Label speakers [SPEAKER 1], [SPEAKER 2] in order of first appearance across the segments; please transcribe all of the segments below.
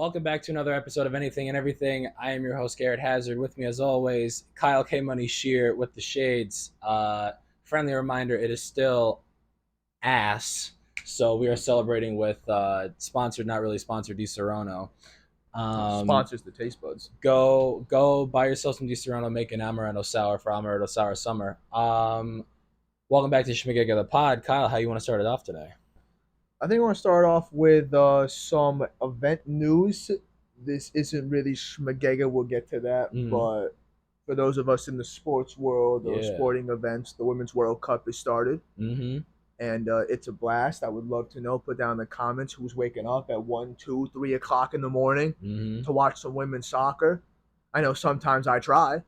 [SPEAKER 1] Welcome back to another episode of Anything and Everything. I am your host, Garrett Hazard. With me, as always, Kyle K. Money Shear with the shades. Friendly reminder, it is still ass. So we are celebrating with sponsored, not really sponsored, Di Serono.
[SPEAKER 2] Sponsors the taste buds.
[SPEAKER 1] Go buy yourself some Di Serono, make an Amaretto Sour for Amaretto Sour Summer. Welcome back to Schmegegge the Pod. Kyle, how you want to start it off today?
[SPEAKER 2] I think I want to start off with some event news. This isn't really Schmegegge, we'll get to that,
[SPEAKER 1] Mm,
[SPEAKER 2] but for those of us in the sports world or
[SPEAKER 1] yeah.
[SPEAKER 2] sporting events, the Women's World Cup has started,
[SPEAKER 1] Mm-hmm.
[SPEAKER 2] and it's a blast. I would love to know. Put down in the comments who's waking up at 1, 2, 3 o'clock in the morning
[SPEAKER 1] Mm-hmm.
[SPEAKER 2] to watch some women's soccer. I know sometimes I try.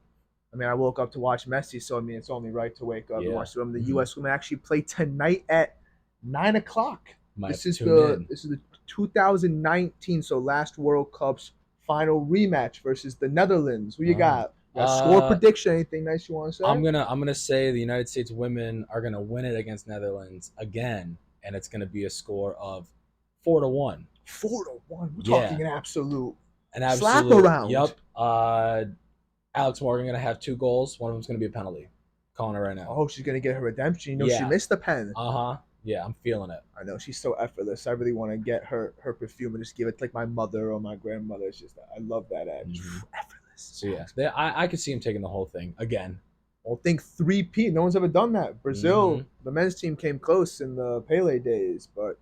[SPEAKER 2] I mean, I woke up to watch Messi, so I mean, it's only right to wake up and
[SPEAKER 1] Yeah.
[SPEAKER 2] watch the women. The
[SPEAKER 1] Mm-hmm.
[SPEAKER 2] U.S. women actually play tonight at 9 o'clock.
[SPEAKER 1] Might
[SPEAKER 2] This
[SPEAKER 1] have
[SPEAKER 2] is
[SPEAKER 1] to tune
[SPEAKER 2] the
[SPEAKER 1] in.
[SPEAKER 2] this is the 2019, so last World Cup's final rematch versus the Netherlands. Who you got? Got a score prediction? Anything nice you want to say?
[SPEAKER 1] I'm gonna say the United States women are gonna win it against Netherlands again, and it's gonna be a score of 4-1.
[SPEAKER 2] 4-1. We're
[SPEAKER 1] Yeah.
[SPEAKER 2] talking an absolute
[SPEAKER 1] Slap
[SPEAKER 2] around.
[SPEAKER 1] Yep. Alex Morgan gonna have 2 goals. One of them's gonna be a penalty. Calling it right now.
[SPEAKER 2] Oh, she's gonna get her redemption. You know,
[SPEAKER 1] Yeah.
[SPEAKER 2] she missed the pen.
[SPEAKER 1] Yeah, I'm feeling it.
[SPEAKER 2] I know she's so effortless. I really want to get her perfume and just give it to like my mother or my grandmother. It's just I love that ad. Effortless.
[SPEAKER 1] So yeah, I could see him taking the whole thing again.
[SPEAKER 2] Well, think 3P. No one's ever done that. Brazil,
[SPEAKER 1] Mhm.
[SPEAKER 2] the men's team came close in the Pele days, but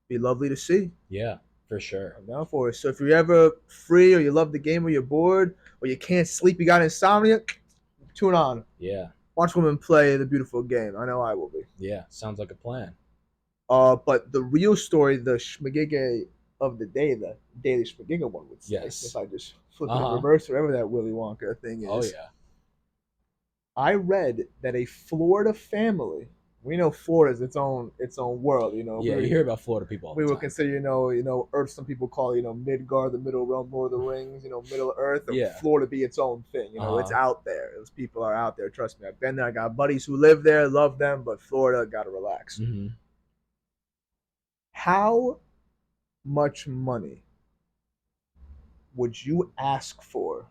[SPEAKER 2] be lovely to see.
[SPEAKER 1] Yeah, for sure.
[SPEAKER 2] I'm down for it. So if you're ever free or you love the game or you're bored or you can't sleep, you got insomnia, tune on.
[SPEAKER 1] Yeah,
[SPEAKER 2] Watch women play the beautiful game. I know I will be.
[SPEAKER 1] yeah. Sounds like a plan.
[SPEAKER 2] But the real story, the Schmegegge of the day, the Daily Schmegegge one would say,
[SPEAKER 1] Yes.
[SPEAKER 2] if I just flip it in reverse, whatever that Willy Wonka thing is.
[SPEAKER 1] Oh yeah.
[SPEAKER 2] I read that a Florida family. We know Florida's its own world. You know.
[SPEAKER 1] Yeah, you hear about Florida people all the
[SPEAKER 2] We would
[SPEAKER 1] time.
[SPEAKER 2] consider, Earth. Some people call it, Midgard, the middle realm, Lord of the Rings. Middle Earth. Or
[SPEAKER 1] Yeah.
[SPEAKER 2] Florida be its own thing. It's
[SPEAKER 1] Uh-huh.
[SPEAKER 2] out there. Those people are out there. Trust me, I've been there. I got buddies who live there, love them, but Florida, gotta relax.
[SPEAKER 1] Mm-hmm.
[SPEAKER 2] How much money would you ask for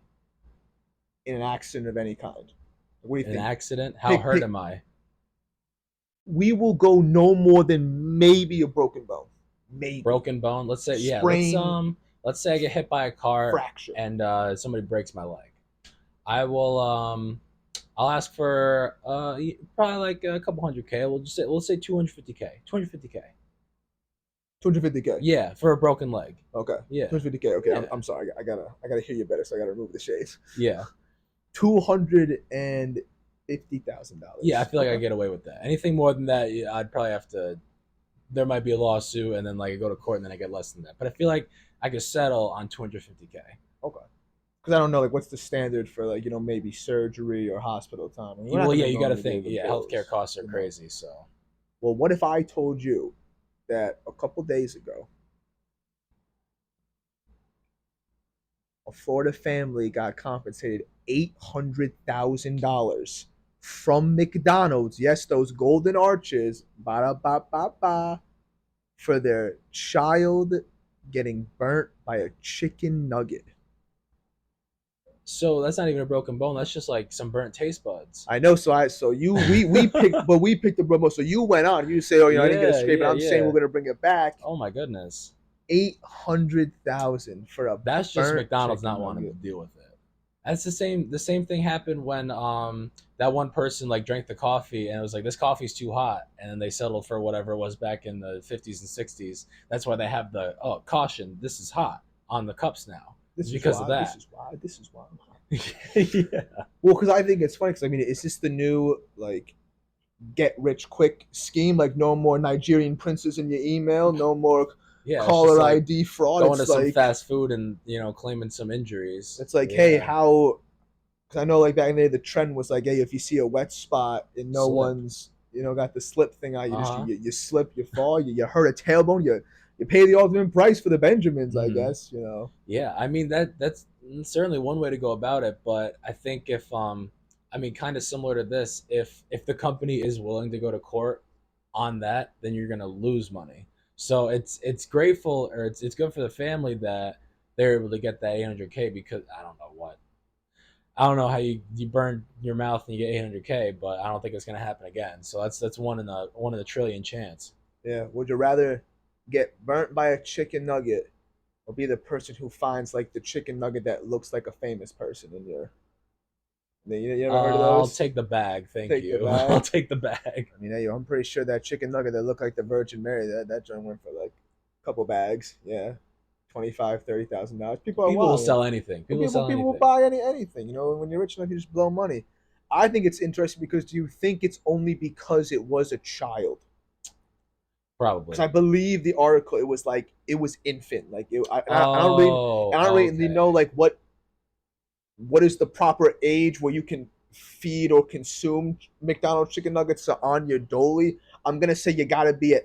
[SPEAKER 2] in an accident of any kind? What do you
[SPEAKER 1] An
[SPEAKER 2] think?
[SPEAKER 1] accident? How hurt am I?
[SPEAKER 2] We will go no more than maybe a broken bone. Maybe.
[SPEAKER 1] Broken bone. Let's say
[SPEAKER 2] Sprain,
[SPEAKER 1] let's say I get hit by a car
[SPEAKER 2] fracture.
[SPEAKER 1] and somebody breaks my leg. I will I'll ask for probably like a couple hundred K. We'll say 250K. 250K.
[SPEAKER 2] 250K.
[SPEAKER 1] Yeah, for a broken leg.
[SPEAKER 2] Okay.
[SPEAKER 1] Yeah.
[SPEAKER 2] 250K. Okay.
[SPEAKER 1] Yeah.
[SPEAKER 2] I'm sorry. I gotta hear you better, so I gotta remove the shades.
[SPEAKER 1] Yeah.
[SPEAKER 2] $250,000.
[SPEAKER 1] Yeah, I feel like I get away with that. Anything more than that, I'd probably have to. There might be a lawsuit, and then like I go to court, and then I get less than that. But I feel like I could settle on 250K.
[SPEAKER 2] Okay. Because I don't know, like, what's the standard for, like, maybe surgery or hospital time? I mean,
[SPEAKER 1] Well, yeah, you got to think. Yeah, healthcare costs are crazy. So.
[SPEAKER 2] Well, what if I told you that a couple days ago, a Florida family got compensated $800,000 from McDonald's? Yes, those golden arches, ba-da-ba-ba-ba, for their child getting burnt by a chicken nugget.
[SPEAKER 1] So that's not even a broken bone. That's just like some burnt taste buds.
[SPEAKER 2] I know. We picked, but we picked the promo. So you went on. You say, I didn't get a scrape. I'm saying we're gonna bring it back.
[SPEAKER 1] Oh my goodness.
[SPEAKER 2] 800,000 for a.
[SPEAKER 1] That's just McDonald's not wanting to deal with it. That's the same. The same thing happened when that one person like drank the coffee and it was like, this coffee's too hot, and then they settled for whatever it was back in the 50s and 60s. That's why they have the caution, this is hot on the cups now. This is because of that.
[SPEAKER 2] This is why I'm hot.
[SPEAKER 1] Yeah.
[SPEAKER 2] Well, because I think it's funny. Because I mean, is this the new like get rich quick scheme? Like no more Nigerian princes in your email, no more caller ID fraud.
[SPEAKER 1] Going to some fast food and claiming some injuries.
[SPEAKER 2] It's like, hey, how? Because I know like back in the day, the trend was like, hey, if you see a wet spot and no one's got the slip thing out, you slip, you fall, you hurt a tailbone, you pay the ultimate price for the Benjamins, I guess.
[SPEAKER 1] Yeah, I mean that's certainly one way to go about it, but I think if kind of similar to this, if the company is willing to go to court on that, then you're gonna lose money. So it's grateful, or it's good for the family that they're able to get that 800K because I don't know what. I don't know how you burn your mouth and you get 800K, but I don't think it's gonna happen again. So that's one in a trillion chance.
[SPEAKER 2] Yeah. Would you rather get burnt by a chicken nugget or be the person who finds like the chicken nugget that looks like a famous person in your? You ever heard of
[SPEAKER 1] I'll
[SPEAKER 2] those?
[SPEAKER 1] take the bag, thank
[SPEAKER 2] Take the
[SPEAKER 1] you. I'll
[SPEAKER 2] bag.
[SPEAKER 1] take the bag.
[SPEAKER 2] I mean, hey, I'm pretty sure that chicken nugget that looked like the Virgin Mary, that joint went for like a couple bags. Yeah, 25, $30,000. People are
[SPEAKER 1] People will
[SPEAKER 2] wild.
[SPEAKER 1] sell anything. People will
[SPEAKER 2] People
[SPEAKER 1] sell
[SPEAKER 2] people will
[SPEAKER 1] anything.
[SPEAKER 2] buy anything. You know, when you're rich enough, you just blow money. I think it's interesting because do you think it's only because it was a child? Because
[SPEAKER 1] Probably.
[SPEAKER 2] I believe the article it was like it was infant. Like
[SPEAKER 1] Oh,
[SPEAKER 2] I don't really know
[SPEAKER 1] okay.
[SPEAKER 2] like what is the proper age where you can feed or consume McDonald's chicken nuggets on your dolly. I'm gonna say you gotta be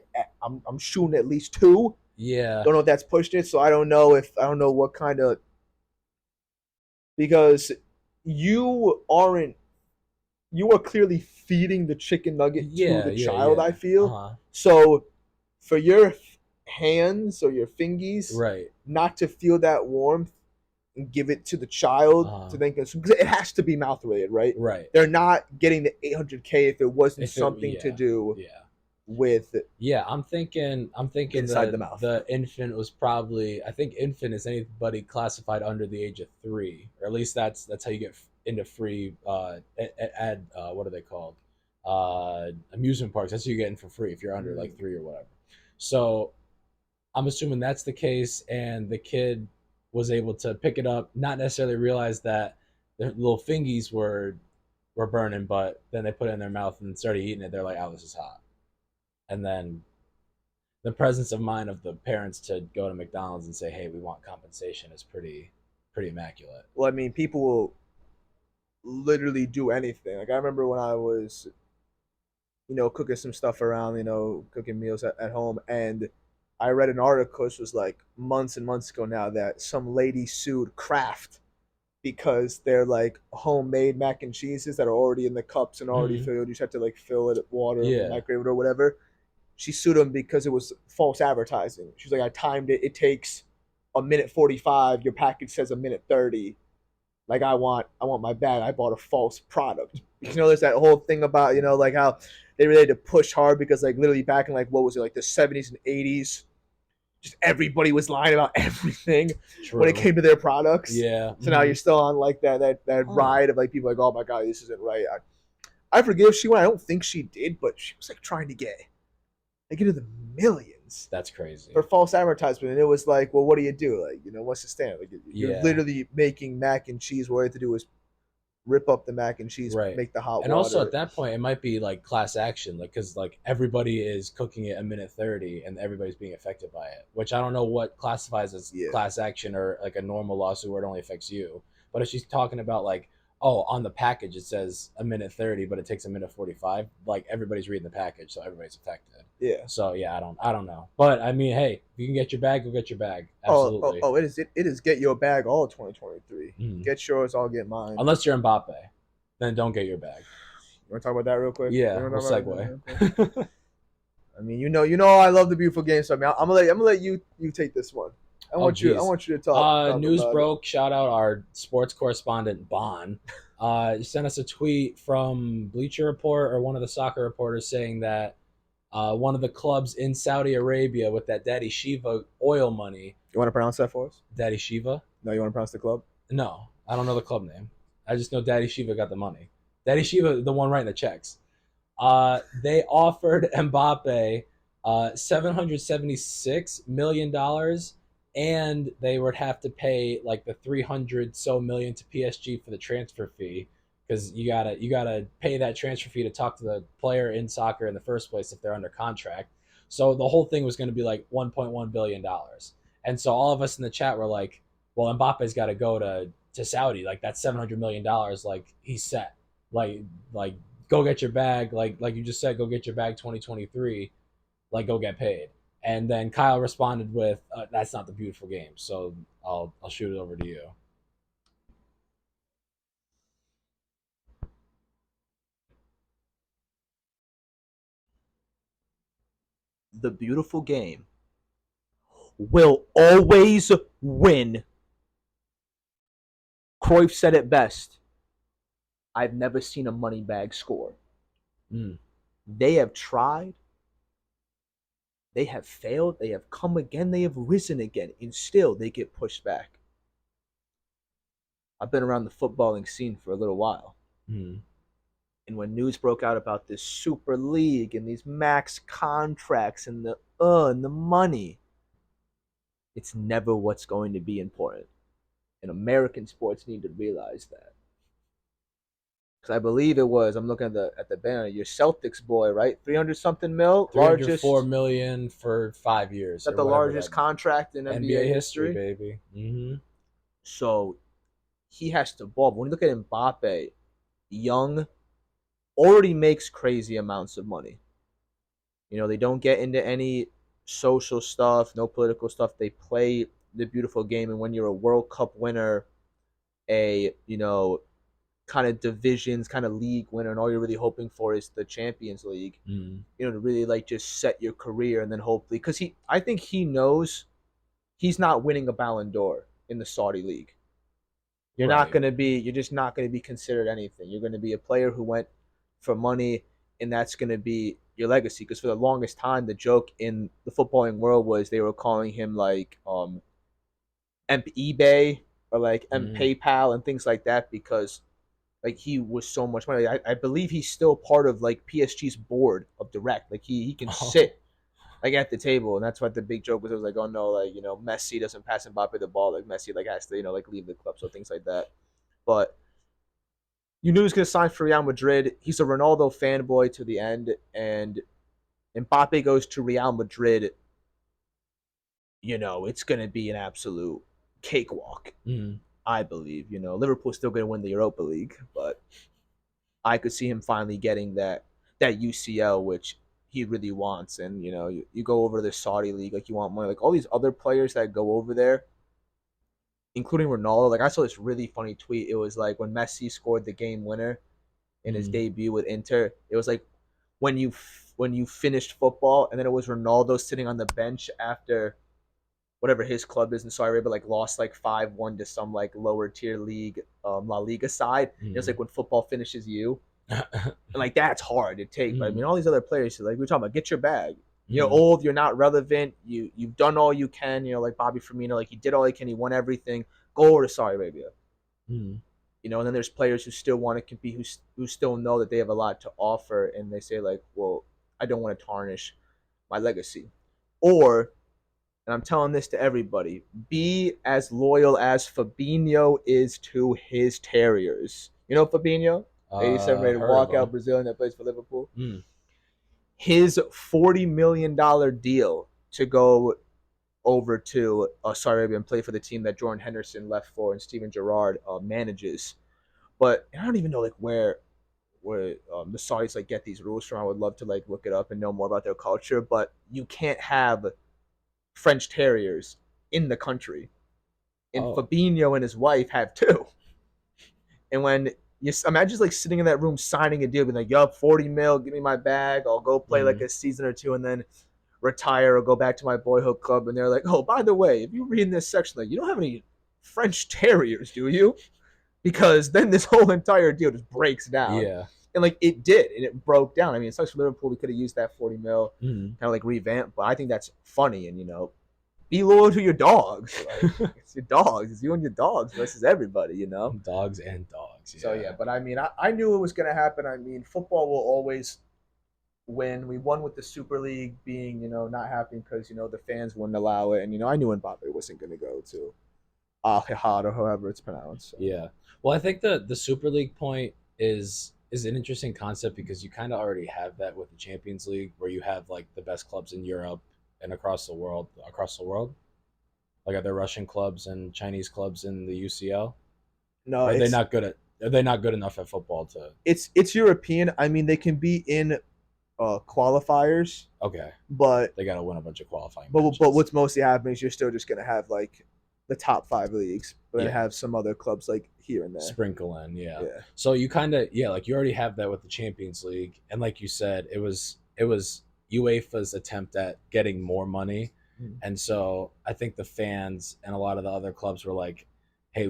[SPEAKER 2] I'm shooting at least two.
[SPEAKER 1] Yeah,
[SPEAKER 2] Don't know if that's pushed it, so I don't know what kind of because you aren't you are clearly feeding the chicken nugget to
[SPEAKER 1] yeah,
[SPEAKER 2] the
[SPEAKER 1] yeah,
[SPEAKER 2] child. I
[SPEAKER 1] yeah. Uh
[SPEAKER 2] feel
[SPEAKER 1] huh.
[SPEAKER 2] so for your hands or your fingies
[SPEAKER 1] Right,
[SPEAKER 2] not to feel that warmth and give it to the child
[SPEAKER 1] uh
[SPEAKER 2] to
[SPEAKER 1] huh.
[SPEAKER 2] then consume because it has to be mouth related, right?
[SPEAKER 1] Right.
[SPEAKER 2] They're not getting the 800K if it wasn't
[SPEAKER 1] If it,
[SPEAKER 2] something to
[SPEAKER 1] yeah,
[SPEAKER 2] do
[SPEAKER 1] yeah.
[SPEAKER 2] with
[SPEAKER 1] Yeah, I'm thinking
[SPEAKER 2] inside the
[SPEAKER 1] the
[SPEAKER 2] mouth.
[SPEAKER 1] the infant was probably I think infant is anybody classified under the age of 3, or at least that's how you get into free what are they called, amusement parks. That's what you get in for free if you're under like
[SPEAKER 2] Mm.
[SPEAKER 1] 3 or whatever. So I'm assuming that's the case, and the kid was able to pick it up, not necessarily realize that their little fingies were burning, but then they put it in their mouth and started eating it. They're like, "Oh, this is hot," and then the presence of mind of the parents to go to McDonald's and say, "Hey, we want compensation," is pretty immaculate.
[SPEAKER 2] Well, I mean, people will literally do anything. Like I remember when I was, cooking some stuff around, cooking meals at home, and I read an article. This was like months and months ago now that some lady sued Kraft because they're like homemade mac and cheeses that are already in the cups and already
[SPEAKER 1] Mm-hmm.
[SPEAKER 2] filled. You just have to like fill it with water or
[SPEAKER 1] Yeah,
[SPEAKER 2] microwave it or whatever. She sued them because it was false advertising. She's like, I timed it. It takes a minute 45. Your package says a minute 30. Like I want my bag. I bought a false product. Because there's that whole thing about like how they really had to push hard because like literally back in like what was it like the 70s and 80s, just everybody was lying about everything when it
[SPEAKER 1] true.
[SPEAKER 2] came to their products.
[SPEAKER 1] Yeah.
[SPEAKER 2] So now
[SPEAKER 1] Mm-hmm.
[SPEAKER 2] you're still on like that
[SPEAKER 1] Huh.
[SPEAKER 2] ride of like people like, oh my god, this isn't right. I forgive she went. I don't think she did, but she was like trying to get like into the millions
[SPEAKER 1] That's crazy.
[SPEAKER 2] for false advertisement, and it was like, well, what do you do? Like, what's the standard? Like, you're
[SPEAKER 1] Yeah.
[SPEAKER 2] literally making mac and cheese. What you have to do is rip up the mac and cheese,
[SPEAKER 1] Right.
[SPEAKER 2] make the hot
[SPEAKER 1] And also at
[SPEAKER 2] water.
[SPEAKER 1] that point, it might be like class action, like because like everybody is cooking it a minute 30, and everybody's being affected by it. Which I don't know what classifies as
[SPEAKER 2] Yeah.
[SPEAKER 1] class action or like a normal lawsuit where it only affects you. But if she's talking about like, oh, on the package it says a minute 30, but it takes a minute 45, like everybody's reading the package, so everybody's affected.
[SPEAKER 2] Yeah.
[SPEAKER 1] So yeah, I don't know. But I mean, hey, if you can get your bag, go get your bag.
[SPEAKER 2] Oh, oh,
[SPEAKER 1] Absolutely.
[SPEAKER 2] oh, it is get your bag all 2023.
[SPEAKER 1] Mhm.
[SPEAKER 2] Get yours, I'll get mine.
[SPEAKER 1] Unless you're Mbappe, then don't get your bag.
[SPEAKER 2] You want to talk about that real quick? You
[SPEAKER 1] Yeah,
[SPEAKER 2] want to
[SPEAKER 1] we'll
[SPEAKER 2] talk about that
[SPEAKER 1] segue.
[SPEAKER 2] real quick? I mean, I love the beautiful game. So I mean, I'm gonna let you take this one.
[SPEAKER 1] Oh,
[SPEAKER 2] I
[SPEAKER 1] geez.
[SPEAKER 2] want you to talk
[SPEAKER 1] News
[SPEAKER 2] about it.
[SPEAKER 1] broke. Shout out our sports correspondent Bon. Sent us a tweet from Bleacher Report or one of the soccer reporters saying that one of the clubs in Saudi Arabia with that Daddy Shiva oil money.
[SPEAKER 2] You want to pronounce that for us?
[SPEAKER 1] Daddy Shiva?
[SPEAKER 2] No, you want to pronounce the club?
[SPEAKER 1] No, I don't know the club name. I just know Daddy Shiva got the money. Daddy Shiva, the one writing the checks. They offered Mbappe $776 million, and they would have to pay like the 300 so million to PSG for the transfer fee because you gotta pay that transfer fee to talk to the player in soccer in the first place if they're under contract. So the whole thing was going to be like 1.1 billion dollars, and so all of us in the chat were like, "Well, Mbappe's got to go to Saudi. Like that's $700 million. Like he's set. Like go get your bag, like you just said, go get your bag 2023, like go get paid." And then Kyle responded with, "That's not the beautiful game." So I'll shoot it over to you.
[SPEAKER 2] The beautiful game will always win. Cruyff said it best. I've never seen a money bag score.
[SPEAKER 1] Mm.
[SPEAKER 2] They have tried. They have failed. They have come again. They have risen again. And still, they get pushed back. I've been around the footballing scene for a little while.
[SPEAKER 1] Mm.
[SPEAKER 2] And when news broke out about this Super League and these max contracts and the money, it's never what's going to be important. And American sports need to realize that. Because I believe it was, I'm looking at the banner, your Celtics boy, right? 300 something mil,
[SPEAKER 1] 304
[SPEAKER 2] largest.
[SPEAKER 1] million for 5 years
[SPEAKER 2] That
[SPEAKER 1] or
[SPEAKER 2] the
[SPEAKER 1] whatever
[SPEAKER 2] largest
[SPEAKER 1] that
[SPEAKER 2] contract in
[SPEAKER 1] NBA
[SPEAKER 2] NBA
[SPEAKER 1] history,
[SPEAKER 2] history.
[SPEAKER 1] baby. Mm-hmm.
[SPEAKER 2] So he has to ball. But when you look at Mbappe, young, already makes crazy amounts of money. You know, they don't get into any social stuff, no political stuff. They play the beautiful game. And when you're a World Cup winner, a, kind of divisions, kind of league winner, and all you're really hoping for is the Champions League,
[SPEAKER 1] Mm.
[SPEAKER 2] to really like just set your career and then hopefully, because I think he knows he's not winning a Ballon d'Or in the Saudi league.
[SPEAKER 1] Right.
[SPEAKER 2] You're just not going to be considered anything. You're going to be a player who went for money, and that's going to be your legacy. Because for the longest time, the joke in the footballing world was they were calling him like eBay or like
[SPEAKER 1] Mm.
[SPEAKER 2] PayPal and things like that because like he was so much money. I believe he's still part of like PSG's board of direct. Like he can
[SPEAKER 1] Oh.
[SPEAKER 2] sit like at the table, and that's what the big joke was. It was like, oh no, like Messi doesn't pass Mbappe the ball. Like Messi like has to like leave the club, so things like that. But you knew he was going to sign for Real Madrid. He's a Ronaldo fanboy to the end, and Mbappe goes to Real Madrid. It's going to be an absolute cakewalk.
[SPEAKER 1] Mm.
[SPEAKER 2] I believe. Liverpool's still going to win the Europa League, but I could see him finally getting that UCL, which he really wants. And you go over to the Saudi league, like you want money, like all these other players that go over there, including Ronaldo. Like I saw this really funny tweet. It was like when Messi scored the game winner in his
[SPEAKER 1] Mm.
[SPEAKER 2] debut with Inter. It was like when you finished football, and then it was Ronaldo sitting on the bench after whatever his club is in Saudi Arabia, like lost like 5-1 to some like lower tier league, La Liga side. It was
[SPEAKER 1] Mm.
[SPEAKER 2] like when football finishes you, and like that's hard to take. But I
[SPEAKER 1] Mm.
[SPEAKER 2] mean, all these other players, like we are talking about, get your bag. You're
[SPEAKER 1] Mm.
[SPEAKER 2] old, you're not relevant. You've done all you can. Like Bobby Firmino, like he did all he can. He won everything. Go over to Saudi Arabia.
[SPEAKER 1] Mm.
[SPEAKER 2] And then there's players who still want to compete, who still know that they have a lot to offer, and they say like, well, I don't want to tarnish my legacy, or, and I'm telling this to everybody, be as loyal as Fabinho is to his Terriers. Fabinho, 87 rated
[SPEAKER 1] Heard of
[SPEAKER 2] walkout
[SPEAKER 1] them.
[SPEAKER 2] Brazilian that plays for Liverpool.
[SPEAKER 1] Mm.
[SPEAKER 2] His $40 million deal to go over to Saudi Arabia and play for the team that Jordan Henderson left for and Steven Gerrard manages. But I don't even know like where the Saudis like get these rules from. I would love to like look it up and know more about their culture. But you can't have French Terriers in the country, and
[SPEAKER 1] Oh.
[SPEAKER 2] Fabinho and his wife have two. And when you imagine like sitting in that room signing a deal, being like, "Yup, 40 mil, give me my bag. I'll go play like
[SPEAKER 1] Mm.
[SPEAKER 2] a season or two, and then retire or go back to my boyhood club." And they're like, "Oh, by the way, if you read in this section, like you don't have any French Terriers, do you?" Because then this whole entire deal just breaks down.
[SPEAKER 1] Yeah.
[SPEAKER 2] And like it did, and it broke down. I mean, it sucks for Liverpool. We could have used that 40 mil,
[SPEAKER 1] Mm.
[SPEAKER 2] kind of like revamp, but I think that's funny. And be loyal to your dogs. Like it's your dogs. It's you and your dogs versus everybody.
[SPEAKER 1] Dogs and dogs.
[SPEAKER 2] So yeah,
[SPEAKER 1] Yeah.
[SPEAKER 2] but I mean, I knew it was going to happen. I mean, football will always win. We won with the Super League being, not happening because the fans wouldn't allow it, and I knew Mbappe wasn't going to go to Al Hihad or however it's pronounced. So.
[SPEAKER 1] Yeah. Well, I think the Super League point is an interesting concept because you kind of already have that with the Champions League, where you have like the best clubs in Europe and across the world. Across the world, like are there Russian clubs and Chinese clubs in the UCL?
[SPEAKER 2] No,
[SPEAKER 1] Or are they not good at? Are they not good enough at football to?
[SPEAKER 2] it's European. I mean, they can be in qualifiers,
[SPEAKER 1] Okay,
[SPEAKER 2] but
[SPEAKER 1] they got to win a bunch of qualifying
[SPEAKER 2] but
[SPEAKER 1] matches.
[SPEAKER 2] what's mostly happening is you're still just gonna have like the top 5 leagues, but then
[SPEAKER 1] Yeah,
[SPEAKER 2] have some other clubs like here and there.
[SPEAKER 1] sprinkle in. Yeah,
[SPEAKER 2] Yeah.
[SPEAKER 1] so you kind of like you already have that with the Champions League, and like you said, it was UEFA's attempt at getting more money,
[SPEAKER 2] Mm.
[SPEAKER 1] and so I think the fans and a lot of the other clubs were like, hey,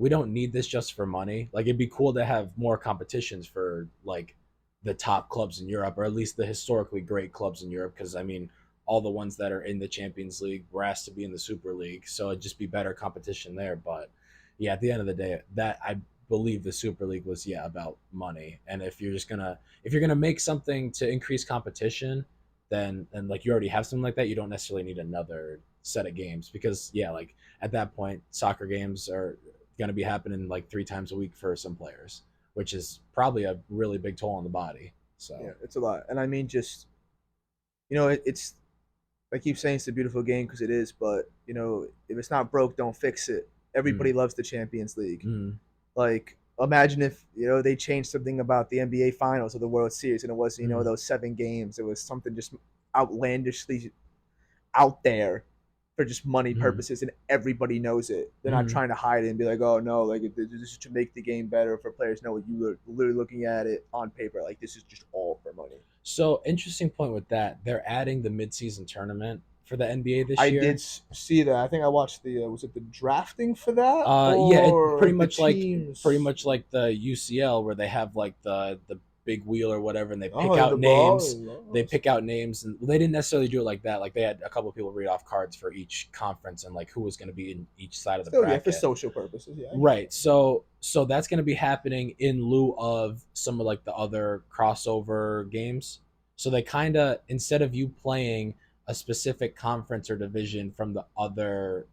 [SPEAKER 1] we don't need this just for money. Like it'd be cool to have more competitions for like the top clubs in Europe, or at least the historically great clubs in Europe. Because I mean, all the ones that are in the Champions League were asked to be in the Super League, so it'd just be better competition there. But yeah, at the end of the day, that I believe the Super League was about money. And if you're gonna make something to increase competition, then and like you already have something like that, you don't necessarily need another set of games because like at that point, soccer games are going to be happening like 3 times a week for some players, which is probably a really big toll on the body.
[SPEAKER 2] Yeah,
[SPEAKER 1] So,
[SPEAKER 2] it's a lot. And I mean, just it's I keep saying it's a beautiful game because it is, but if it's not broke, don't fix it.
[SPEAKER 1] mm,
[SPEAKER 2] Everybody loves the Champions League.
[SPEAKER 1] mm,
[SPEAKER 2] Like, imagine if they changed something about the NBA Finals or the World Series, and it wasn't
[SPEAKER 1] mm,
[SPEAKER 2] those 7 games. It was something just outlandishly out there for just money
[SPEAKER 1] mm,
[SPEAKER 2] purposes, and everybody knows it. They're not
[SPEAKER 1] mm.
[SPEAKER 2] trying to hide it and be like, "Oh no, like this is to make the game better for players." No, you are literally looking at it on paper like this is just all for money.
[SPEAKER 1] So interesting point with that. They're adding the midseason tournament for the NBA this
[SPEAKER 2] I did
[SPEAKER 1] year.
[SPEAKER 2] see that. I think I watched the was it the drafting for that
[SPEAKER 1] Yeah, it
[SPEAKER 2] or
[SPEAKER 1] pretty
[SPEAKER 2] like the
[SPEAKER 1] much like
[SPEAKER 2] teams?
[SPEAKER 1] the UCL where they have like the big wheel or whatever, and they pick
[SPEAKER 2] Oh, and
[SPEAKER 1] out
[SPEAKER 2] the ball.
[SPEAKER 1] names. They pick out names, and they didn't necessarily do it like that. Like they had a couple of people read off cards for each conference and like who was going to be in each side of the
[SPEAKER 2] Still, yeah, for
[SPEAKER 1] bracket.
[SPEAKER 2] social purposes. Yeah, I get
[SPEAKER 1] Right.
[SPEAKER 2] that.
[SPEAKER 1] So that's going to be happening in lieu of some of like the other crossover games. So they kind of instead of you playing a specific conference or division from the other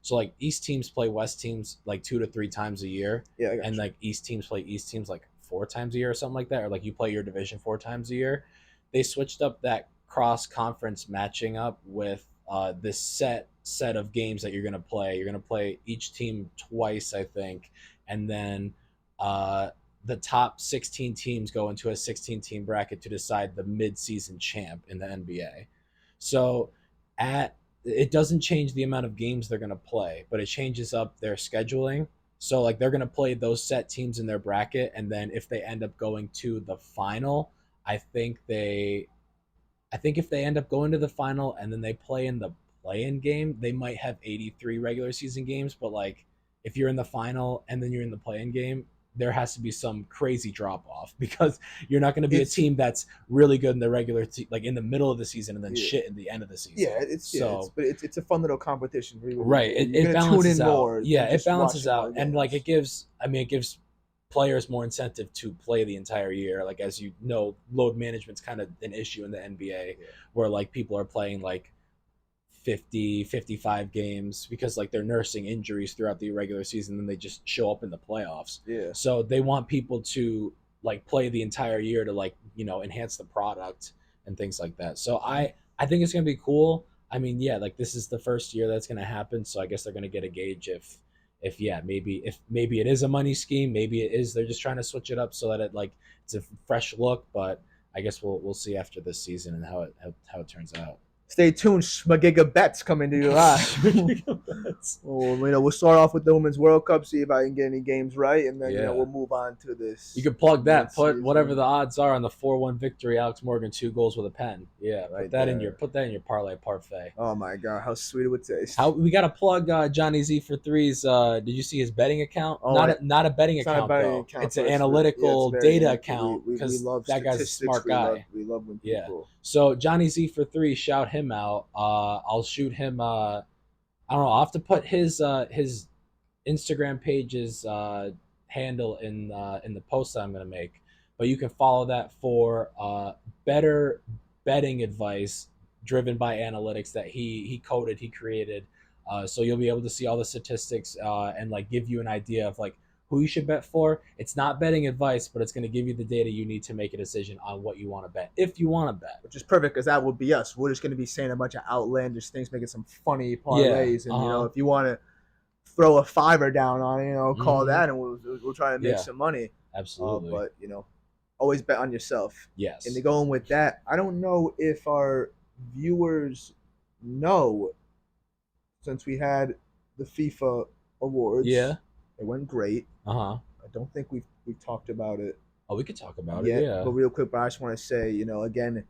[SPEAKER 1] so like East teams play West teams like 2 to 3 times a year,
[SPEAKER 2] Yeah, I
[SPEAKER 1] and
[SPEAKER 2] got you.
[SPEAKER 1] like East teams play East teams like 4 times a year or something like that, or like you play your division 4 times a year. They switched up that cross conference matching up with this set of games that you're gonna play. You're gonna play each team twice, I think, and then uh, the top 16 teams go into a 16 team bracket to decide the mid-season champ in the NBA. So at it doesn't change the amount of games they're going to play, but it changes up their scheduling. So like they're going to play those set teams in their bracket, and then if they end up going to the final, I think they I think if they end up going to the final and then they play in the play-in game, they might have 83 regular season games. But like, if you're in the final and then you're in the play-in game, there has to be some crazy drop off because you're not going to be a
[SPEAKER 2] It's
[SPEAKER 1] team that's really good in the like in the middle of the season and then
[SPEAKER 2] yeah,
[SPEAKER 1] shit in the end of the
[SPEAKER 2] yeah,
[SPEAKER 1] season.
[SPEAKER 2] it's
[SPEAKER 1] So
[SPEAKER 2] but it's a fun little competition.
[SPEAKER 1] right,
[SPEAKER 2] You're
[SPEAKER 1] it
[SPEAKER 2] gonna tune
[SPEAKER 1] balances
[SPEAKER 2] in
[SPEAKER 1] out.
[SPEAKER 2] more
[SPEAKER 1] Yeah,
[SPEAKER 2] than
[SPEAKER 1] it
[SPEAKER 2] just
[SPEAKER 1] balances
[SPEAKER 2] watching all
[SPEAKER 1] out,
[SPEAKER 2] the
[SPEAKER 1] and like
[SPEAKER 2] games.
[SPEAKER 1] it gives players more incentive to play the entire year. Like as you know, load management's kind of an issue in the NBA
[SPEAKER 2] Yeah,
[SPEAKER 1] where like people are playing like 50, 55 games because like they're nursing injuries throughout the regular season and they just show up in the playoffs.
[SPEAKER 2] yeah.
[SPEAKER 1] So they want people to like play the entire year to like, enhance the product and things like that. So I think it's going to be cool. I mean, yeah, like this is the first year that's going to happen, so I guess they're going to get a gauge if yeah, maybe it is a money scheme, maybe it is they're just trying to switch it up so that it like it's a fresh look, but I guess we'll see after this season and how it turns out.
[SPEAKER 2] Stay tuned. Schmegegge Bets coming to you live. Well, we'll start off with the Women's World Cup, see if I can get any games right, and then
[SPEAKER 1] Yeah.
[SPEAKER 2] we'll move on to
[SPEAKER 1] You
[SPEAKER 2] this
[SPEAKER 1] could plug that. Put whatever
[SPEAKER 2] mid-season
[SPEAKER 1] the odds are on the 4-1 victory. Alex Morgan 2 goals with a pen. Yeah,
[SPEAKER 2] right there.
[SPEAKER 1] put that in your parlay parfait.
[SPEAKER 2] Oh my god, how sweet it would
[SPEAKER 1] How
[SPEAKER 2] taste!
[SPEAKER 1] we got to plug Johnny Z for threes. Did you see his betting account?
[SPEAKER 2] Oh,
[SPEAKER 1] Not a betting
[SPEAKER 2] it's not a
[SPEAKER 1] account
[SPEAKER 2] betting
[SPEAKER 1] though.
[SPEAKER 2] account
[SPEAKER 1] It's an
[SPEAKER 2] for us. Yeah, it's
[SPEAKER 1] analytical
[SPEAKER 2] very
[SPEAKER 1] data
[SPEAKER 2] analytical.
[SPEAKER 1] account
[SPEAKER 2] We
[SPEAKER 1] because
[SPEAKER 2] love
[SPEAKER 1] that guy's a
[SPEAKER 2] statistics.
[SPEAKER 1] smart guy.
[SPEAKER 2] We love when
[SPEAKER 1] Yeah.
[SPEAKER 2] people.
[SPEAKER 1] So Johnny Z for three. Shout him out. I'll shoot him. I don't know. I'll have to put his Instagram page's handle in the post that I'm going to make. But you can follow that for better betting advice driven by analytics that he coded, he created. So you'll be able to see all the statistics and like give you an idea of like who you should bet for. It's not betting advice, but it's going to give you the data you need to make a decision on what you want to bet if you want to bet.
[SPEAKER 2] Which is perfect because that would be us. We're just going to be saying a bunch of outlandish things, making some funny
[SPEAKER 1] Yeah.
[SPEAKER 2] parlays, and
[SPEAKER 1] Uh huh.
[SPEAKER 2] if you want to throw a fiver down on it, call
[SPEAKER 1] Mm-hmm.
[SPEAKER 2] that, and we'll try to make
[SPEAKER 1] Yeah.
[SPEAKER 2] some money.
[SPEAKER 1] Absolutely.
[SPEAKER 2] But always bet on yourself. And to
[SPEAKER 1] Yes.
[SPEAKER 2] go in with that, I don't know if our viewers know since we had the FIFA awards,
[SPEAKER 1] Yeah.
[SPEAKER 2] it went great.
[SPEAKER 1] Uh huh.
[SPEAKER 2] I don't think we've talked about it
[SPEAKER 1] Oh, we could talk about it.
[SPEAKER 2] yet,
[SPEAKER 1] Yeah.
[SPEAKER 2] but real quick, but I just want to say, again,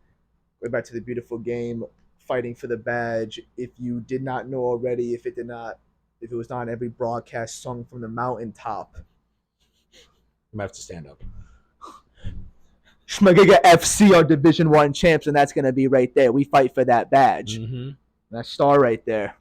[SPEAKER 2] going back to the beautiful game, fighting for the badge. If you did not know already, if if it was not on every broadcast sung from the mountaintop.
[SPEAKER 1] You might have to stand up.
[SPEAKER 2] Schmegegge FC are Division 1 champs, and that's going to be right there. We fight for that badge.
[SPEAKER 1] Mm-hmm.
[SPEAKER 2] That star right there.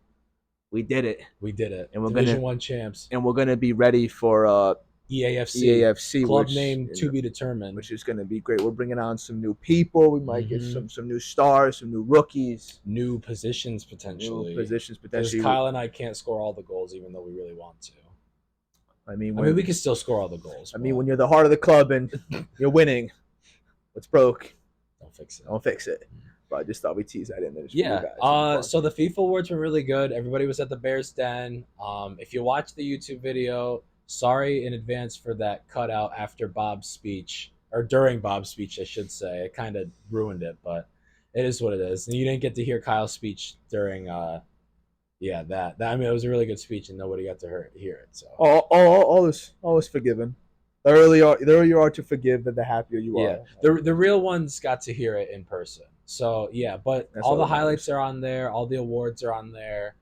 [SPEAKER 2] We did it.
[SPEAKER 1] We did it.
[SPEAKER 2] And we're
[SPEAKER 1] Division 1 champs.
[SPEAKER 2] And we're going to be ready for EAFC
[SPEAKER 1] club name to be determined,
[SPEAKER 2] which is going to be great. We're bringing on some new people. We might get some new stars, some new rookies,
[SPEAKER 1] new positions potentially. Because Kyle and I can't score all the goals, even though we really want to.
[SPEAKER 2] I mean,
[SPEAKER 1] we can still score all the goals.
[SPEAKER 2] I mean, when you're the heart of the club and you're winning, what's broke?
[SPEAKER 1] Don't fix it.
[SPEAKER 2] Don't fix it. But I just thought we'd tease that in there.
[SPEAKER 1] Yeah. So the FIFA awards were really good. Everybody was at the Bears Den. If you watch the YouTube video, sorry in advance for that cutout after Bob's speech, or during Bob's speech, I should say. It kind of ruined it, but it is what it is. And you didn't get to hear Kyle's speech during that. I mean, it was a really good speech, and nobody got to hear it. So
[SPEAKER 2] all is forgiven. The earlier you are to forgive, the happier you are.
[SPEAKER 1] The real ones got to hear it in person. So yeah, but that's all the highlights are on there. All the awards are on there.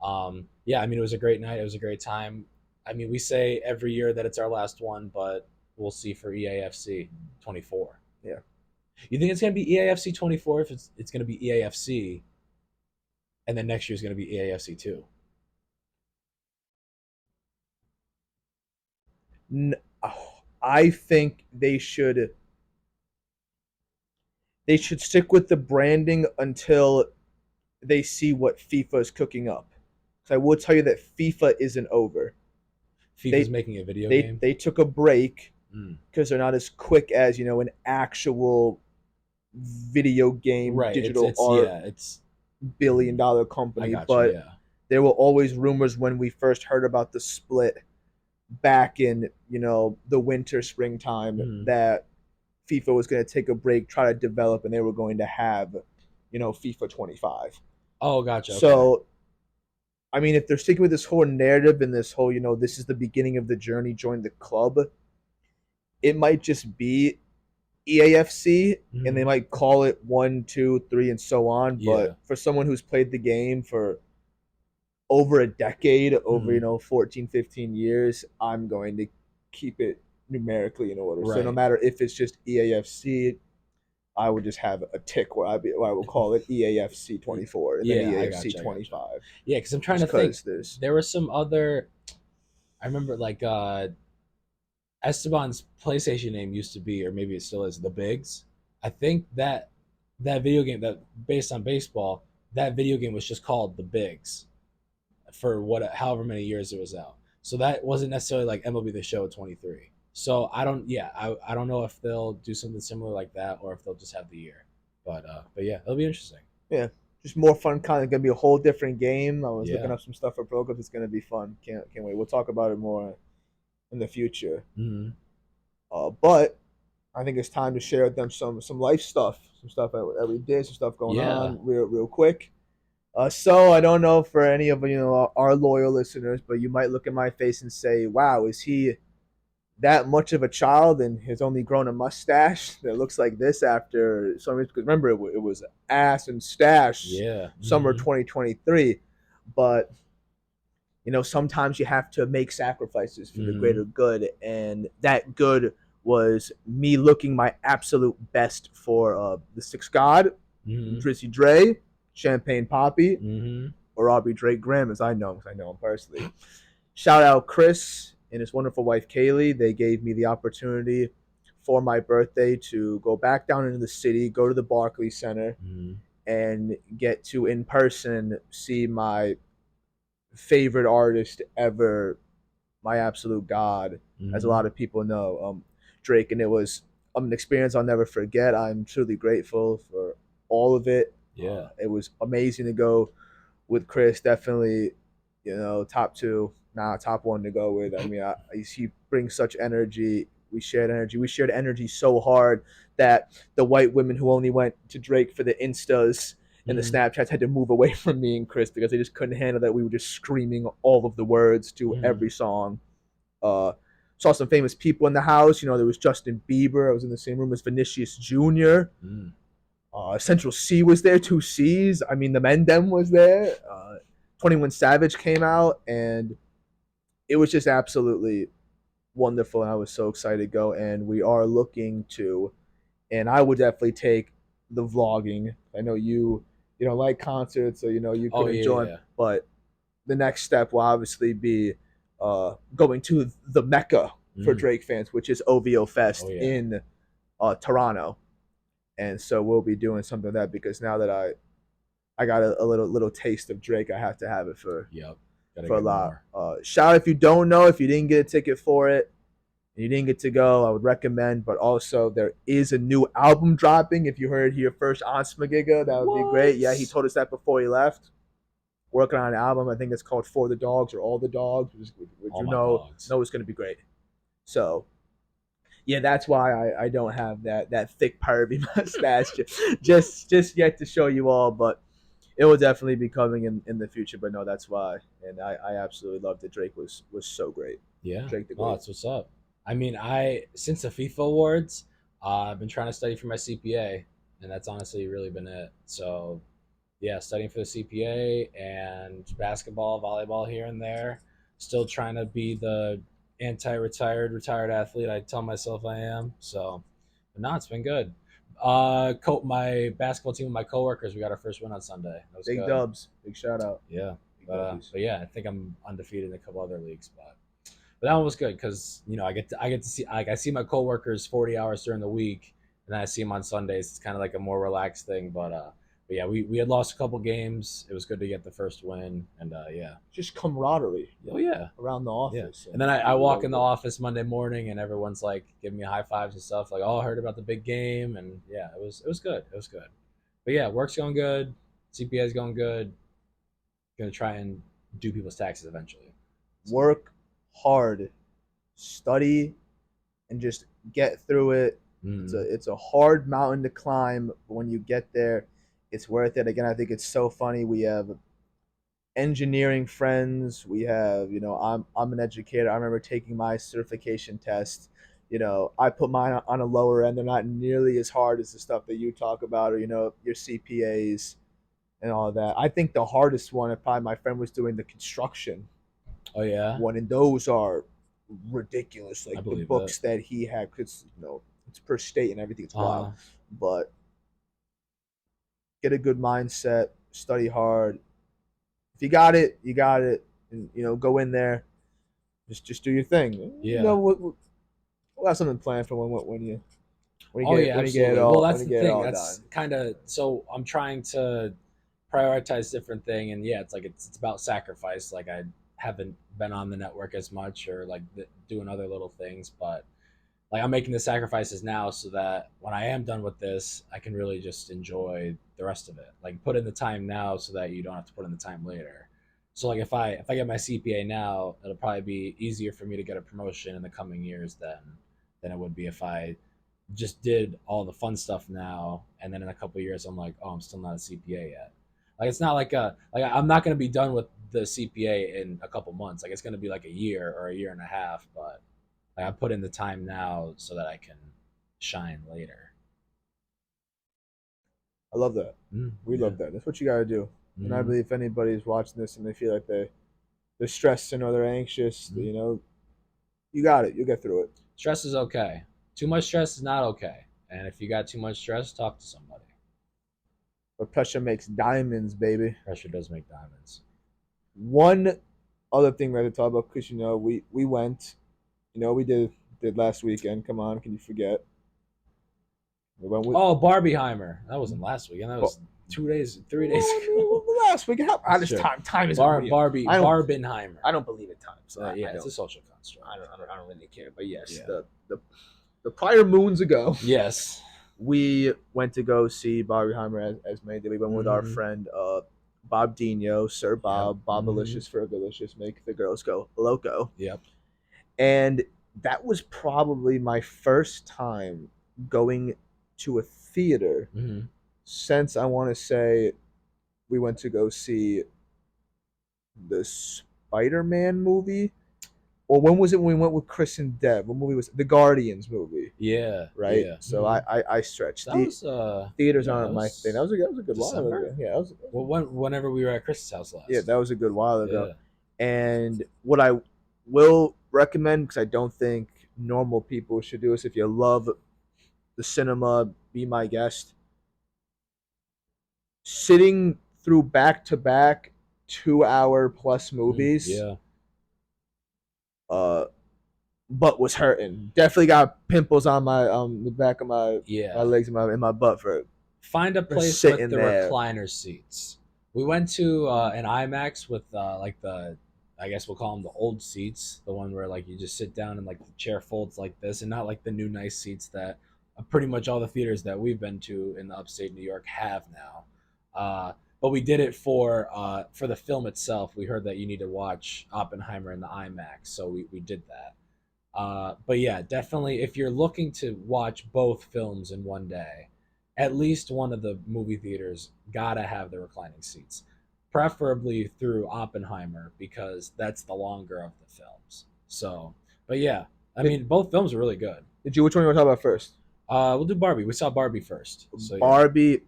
[SPEAKER 1] I mean, it was a great night. It was a great time. I mean, we say every year that it's our last one, but we'll see for EAFC 24.
[SPEAKER 2] Yeah.
[SPEAKER 1] You think it's going to be EAFC 24 if it's going to be EAFC, and then next year is going to be EAFC 2?
[SPEAKER 2] I think they should stick with the branding until they see what FIFA is cooking up. So I will tell you that FIFA isn't over.
[SPEAKER 1] FIFA's making a video game.
[SPEAKER 2] They took a break because they're not as quick as an actual video game digital art. It's billion-dollar company. There were always rumors when we first heard about the split back in the winter, springtime, that FIFA was going to take a break, try to develop, and they were going to have FIFA 25.
[SPEAKER 1] Oh, gotcha.
[SPEAKER 2] So I mean, if they're sticking with this whole narrative and this whole this is the beginning of the journey, join the club, it might just be EAFC and they might call it 1, 2, 3 and so on. But for someone who's played the game for over a decade, over 14, 15 years, I'm going to keep it numerically in order. So no matter if it's just EAFC, I would just have a tick where I will call it EAFC 24 and then EAFC 25.
[SPEAKER 1] Yeah, because I'm trying to think. There were some other. I remember Esteban's PlayStation name used to be, or maybe it still is, the Bigs. I think that video game that based on baseball, that video game was just called the Bigs for however many years it was out. So that wasn't necessarily like MLB The Show 23. So I don't know if they'll do something similar like that or if they'll just have the year. But yeah, it'll be interesting.
[SPEAKER 2] Yeah, just more fun content. Gonna be a whole different game. I was looking up some stuff for Pro Clubs. It's gonna be fun. Can't wait. We'll talk about it more in the future. But I think it's time to share with them some life stuff, some stuff that we did, some stuff going on real quick. So I don't know for any of our loyal listeners, but you might look at my face and say, "Wow, is he that much of a child and has only grown a mustache that looks like this after some?" Because remember, it was ass and stash. Summer 2023, but sometimes you have to make sacrifices for the greater good, and that good was me looking my absolute best for the Sixth God, Drizzy Dre, Champagne Poppy, or Aubrey Drake Graham, as I know him, because I know him personally. Shout out Chris and his wonderful wife Kaylee. They gave me the opportunity for my birthday to go back down into the city, go to the Barclays Center, and get to in person see my favorite artist ever, my absolute god, as a lot of people know, Drake. And it was an experience I'll never forget. I'm truly grateful for all of it. It was amazing to go with Chris. Definitely, top 2. Top 1 to go with. I mean, he brings such energy. We shared energy so hard that the white women who only went to Drake for the Instas and the Snapchats had to move away from me and Chris because they just couldn't handle that we were just screaming all of the words to every song. Saw some famous people in the house. There was Justin Bieber. I was in the same room as Vinicius Jr. Central C was there, 2 C's. I mean, the Mendem was there. 21 Savage came out, and it was just absolutely wonderful, and I was so excited to go. And we are looking to, and I would definitely take the vlogging. I know you don't like concerts, so you
[SPEAKER 1] Oh
[SPEAKER 2] couldn't
[SPEAKER 1] yeah,
[SPEAKER 2] join,
[SPEAKER 1] yeah.
[SPEAKER 2] but the next step will obviously be going to the Mecca for
[SPEAKER 1] Mm.
[SPEAKER 2] Drake fans, which is OVO
[SPEAKER 1] Oh
[SPEAKER 2] Fest
[SPEAKER 1] yeah.
[SPEAKER 2] in Toronto, and so we'll be doing something like that because now that I got a little taste of Drake, I have to have it
[SPEAKER 1] Yep. Gotta
[SPEAKER 2] for a
[SPEAKER 1] get
[SPEAKER 2] lot.
[SPEAKER 1] more.
[SPEAKER 2] Shout out if you don't know, if you didn't get a ticket for it and you didn't get to go, I would recommend. But also, there is a new album dropping. If you heard here first on Schmegegge, that would be great. Yeah, he
[SPEAKER 1] What?
[SPEAKER 2] told us that before he left. Working on an album, I think it's called For the Dogs or All the Dogs, which
[SPEAKER 1] All
[SPEAKER 2] you
[SPEAKER 1] my dogs.
[SPEAKER 2] know is going to be great. So yeah, that's why I don't have that thick Kirby mustache just yet to show you all, but it will definitely be coming in the future. But no, that's why, and I absolutely loved it. Drake was so great.
[SPEAKER 1] Yeah.
[SPEAKER 2] Drake the
[SPEAKER 1] Oh,
[SPEAKER 2] Great.
[SPEAKER 1] that's what's up. I mean, I since the FIFA awards, I've been trying to study for my CPA, and that's honestly really been it. So yeah, studying for the CPA and basketball, volleyball here and there. Still trying to be the retired athlete I tell myself I am. So, but no, it's been good. My basketball team with my coworkers, we got our first win on Sunday. That was
[SPEAKER 2] Big
[SPEAKER 1] good.
[SPEAKER 2] dubs. Big shout out.
[SPEAKER 1] Yeah,
[SPEAKER 2] Big dubbies.
[SPEAKER 1] but yeah, I think I'm undefeated in a couple other leagues, but that one was good because I get to see like I see my coworkers 40 hours during the week, and then I see them on Sundays. It's kind of like a more relaxed thing, but yeah, we had lost a couple games. It was good to get the first win, and yeah,
[SPEAKER 2] Just camaraderie
[SPEAKER 1] oh yeah,
[SPEAKER 2] around the
[SPEAKER 1] yeah.
[SPEAKER 2] office,
[SPEAKER 1] And
[SPEAKER 2] and
[SPEAKER 1] then I
[SPEAKER 2] we
[SPEAKER 1] walk
[SPEAKER 2] loved
[SPEAKER 1] in the
[SPEAKER 2] it.
[SPEAKER 1] office Monday morning, and everyone's like giving me high fives and stuff, like, "Oh, I heard about the big game," and yeah, it was good, it was good. But yeah, work's going good, CPA's going good. Gonna try and do people's taxes eventually. So
[SPEAKER 2] Work hard, study, and just get through it.
[SPEAKER 1] mm,
[SPEAKER 2] It's a hard mountain to climb, but when you get there, it's worth it. Again, I think it's so funny. We have engineering friends. We have, I'm an educator. I remember taking my certification test. I put mine on a lower end. They're not nearly as hard as the stuff that you talk about, or your CPAs and all of that. I think the hardest one, if probably my friend was doing the construction
[SPEAKER 1] oh yeah,
[SPEAKER 2] one, and those are ridiculous.
[SPEAKER 1] I
[SPEAKER 2] Like the
[SPEAKER 1] believe it.
[SPEAKER 2] books that he had, because it's per state and everything. It's wild,
[SPEAKER 1] Uh-huh.
[SPEAKER 2] but get a good mindset, study hard. If you got it, you got it, and go in there. Just do your thing.
[SPEAKER 1] Yeah.
[SPEAKER 2] We'll have something planned for
[SPEAKER 1] Oh yeah,
[SPEAKER 2] when you get it
[SPEAKER 1] absolutely. Well,
[SPEAKER 2] all
[SPEAKER 1] that's the thing.
[SPEAKER 2] done.
[SPEAKER 1] That's kind of so I'm trying to prioritize different thing, and yeah, it's about sacrifice. Like I haven't been on the network as much, or like doing other little things, but like I'm making the sacrifices now so that when I am done with this, I can really just enjoy the rest of it. Like put in the time now so that you don't have to put in the time later. So like if I get my CPA now, it'll probably be easier for me to get a promotion in the coming years than it would be if I just did all the fun stuff now and then in a couple of years I'm like, oh, I'm still not a CPA yet. Like it's not like I'm not going to be done with the CPA in a couple months. Like it's going to be like a year or a year and a half, but like I put in the time now so that I can shine later.
[SPEAKER 2] I love that. We
[SPEAKER 1] Yeah.
[SPEAKER 2] love that. That's what you got to do. And I
[SPEAKER 1] Mm-hmm.
[SPEAKER 2] believe if anybody's watching this and they feel like they're stressed or they're anxious,
[SPEAKER 1] Mm-hmm.
[SPEAKER 2] you got it. You'll get through it.
[SPEAKER 1] Stress is okay. Too much stress is not okay. And if you got too much stress, talk to somebody.
[SPEAKER 2] But pressure makes diamonds, baby.
[SPEAKER 1] Pressure does make diamonds.
[SPEAKER 2] One other thing we had to talk about, because we went, we did last weekend. Come on, can you forget? We went with,
[SPEAKER 1] Oh, Barbieheimer. That wasn't last weekend. That
[SPEAKER 2] but
[SPEAKER 1] was 2 days, 3 days
[SPEAKER 2] well, I
[SPEAKER 1] ago.
[SPEAKER 2] mean, last week. How
[SPEAKER 1] That's
[SPEAKER 2] this
[SPEAKER 1] true.
[SPEAKER 2] time isn't real. I don't
[SPEAKER 1] Barbenheimer.
[SPEAKER 2] I don't believe in time, so
[SPEAKER 1] Yeah,
[SPEAKER 2] I
[SPEAKER 1] it's
[SPEAKER 2] don't
[SPEAKER 1] a social construct.
[SPEAKER 2] I don't really care. But yes,
[SPEAKER 1] Yeah.
[SPEAKER 2] the prior moons ago,
[SPEAKER 1] Yes.
[SPEAKER 2] we went to go see Barbieheimer as many did. We went with our
[SPEAKER 1] Mm-hmm.
[SPEAKER 2] friend Bob Dino, Sir
[SPEAKER 1] Yep.
[SPEAKER 2] Bob,
[SPEAKER 1] Mm-hmm.
[SPEAKER 2] Bobalicious, Fergalicious, make the girls go loco.
[SPEAKER 1] Yep.
[SPEAKER 2] And that was probably my first time going to a theater
[SPEAKER 1] Mm-hmm.
[SPEAKER 2] since I want to say we went to go see the Spider-Man movie. or when was it when we went with Chris and Deb? What movie was it? The Guardians movie,
[SPEAKER 1] Yeah,
[SPEAKER 2] right?
[SPEAKER 1] yeah.
[SPEAKER 2] So I stretched.
[SPEAKER 1] That was
[SPEAKER 2] Theaters
[SPEAKER 1] yeah,
[SPEAKER 2] aren't
[SPEAKER 1] that
[SPEAKER 2] my thing.
[SPEAKER 1] was
[SPEAKER 2] That was a good while
[SPEAKER 1] December.
[SPEAKER 2] ago. Yeah,
[SPEAKER 1] Well, whenever we were at Chris's house
[SPEAKER 2] yeah,
[SPEAKER 1] last.
[SPEAKER 2] that was a good while ago.
[SPEAKER 1] Yeah.
[SPEAKER 2] And what I will recommend, because I don't think normal people should do this, if you love the cinema, be my guest. Sitting through back to back 2 hour plus movies,
[SPEAKER 1] Yeah.
[SPEAKER 2] uh, butt was hurting. Definitely got pimples on my the back of my
[SPEAKER 1] Yeah.
[SPEAKER 2] legs and my butt
[SPEAKER 1] Find a
[SPEAKER 2] for
[SPEAKER 1] place with
[SPEAKER 2] sitting
[SPEAKER 1] the
[SPEAKER 2] there.
[SPEAKER 1] recliner seats. We went to an IMAX with like I guess we'll call them the old seats, the one where like you just sit down and like the chair folds like this, and not like the new nice seats that pretty much all the theaters that we've been to in the upstate New York have now. But we did it for the film itself. We heard that you need to watch Oppenheimer in the IMAX, so we did that. But yeah, definitely if you're looking to watch both films in one day, at least one of the movie theaters gotta have the reclining seats, preferably through Oppenheimer because that's the longer of the films. So, but yeah, I
[SPEAKER 2] Did,
[SPEAKER 1] mean both films are really good.
[SPEAKER 2] did you? Which one you want to talk about first?
[SPEAKER 1] We'll do Barbie. We saw Barbie first, so yeah,
[SPEAKER 2] Barbie.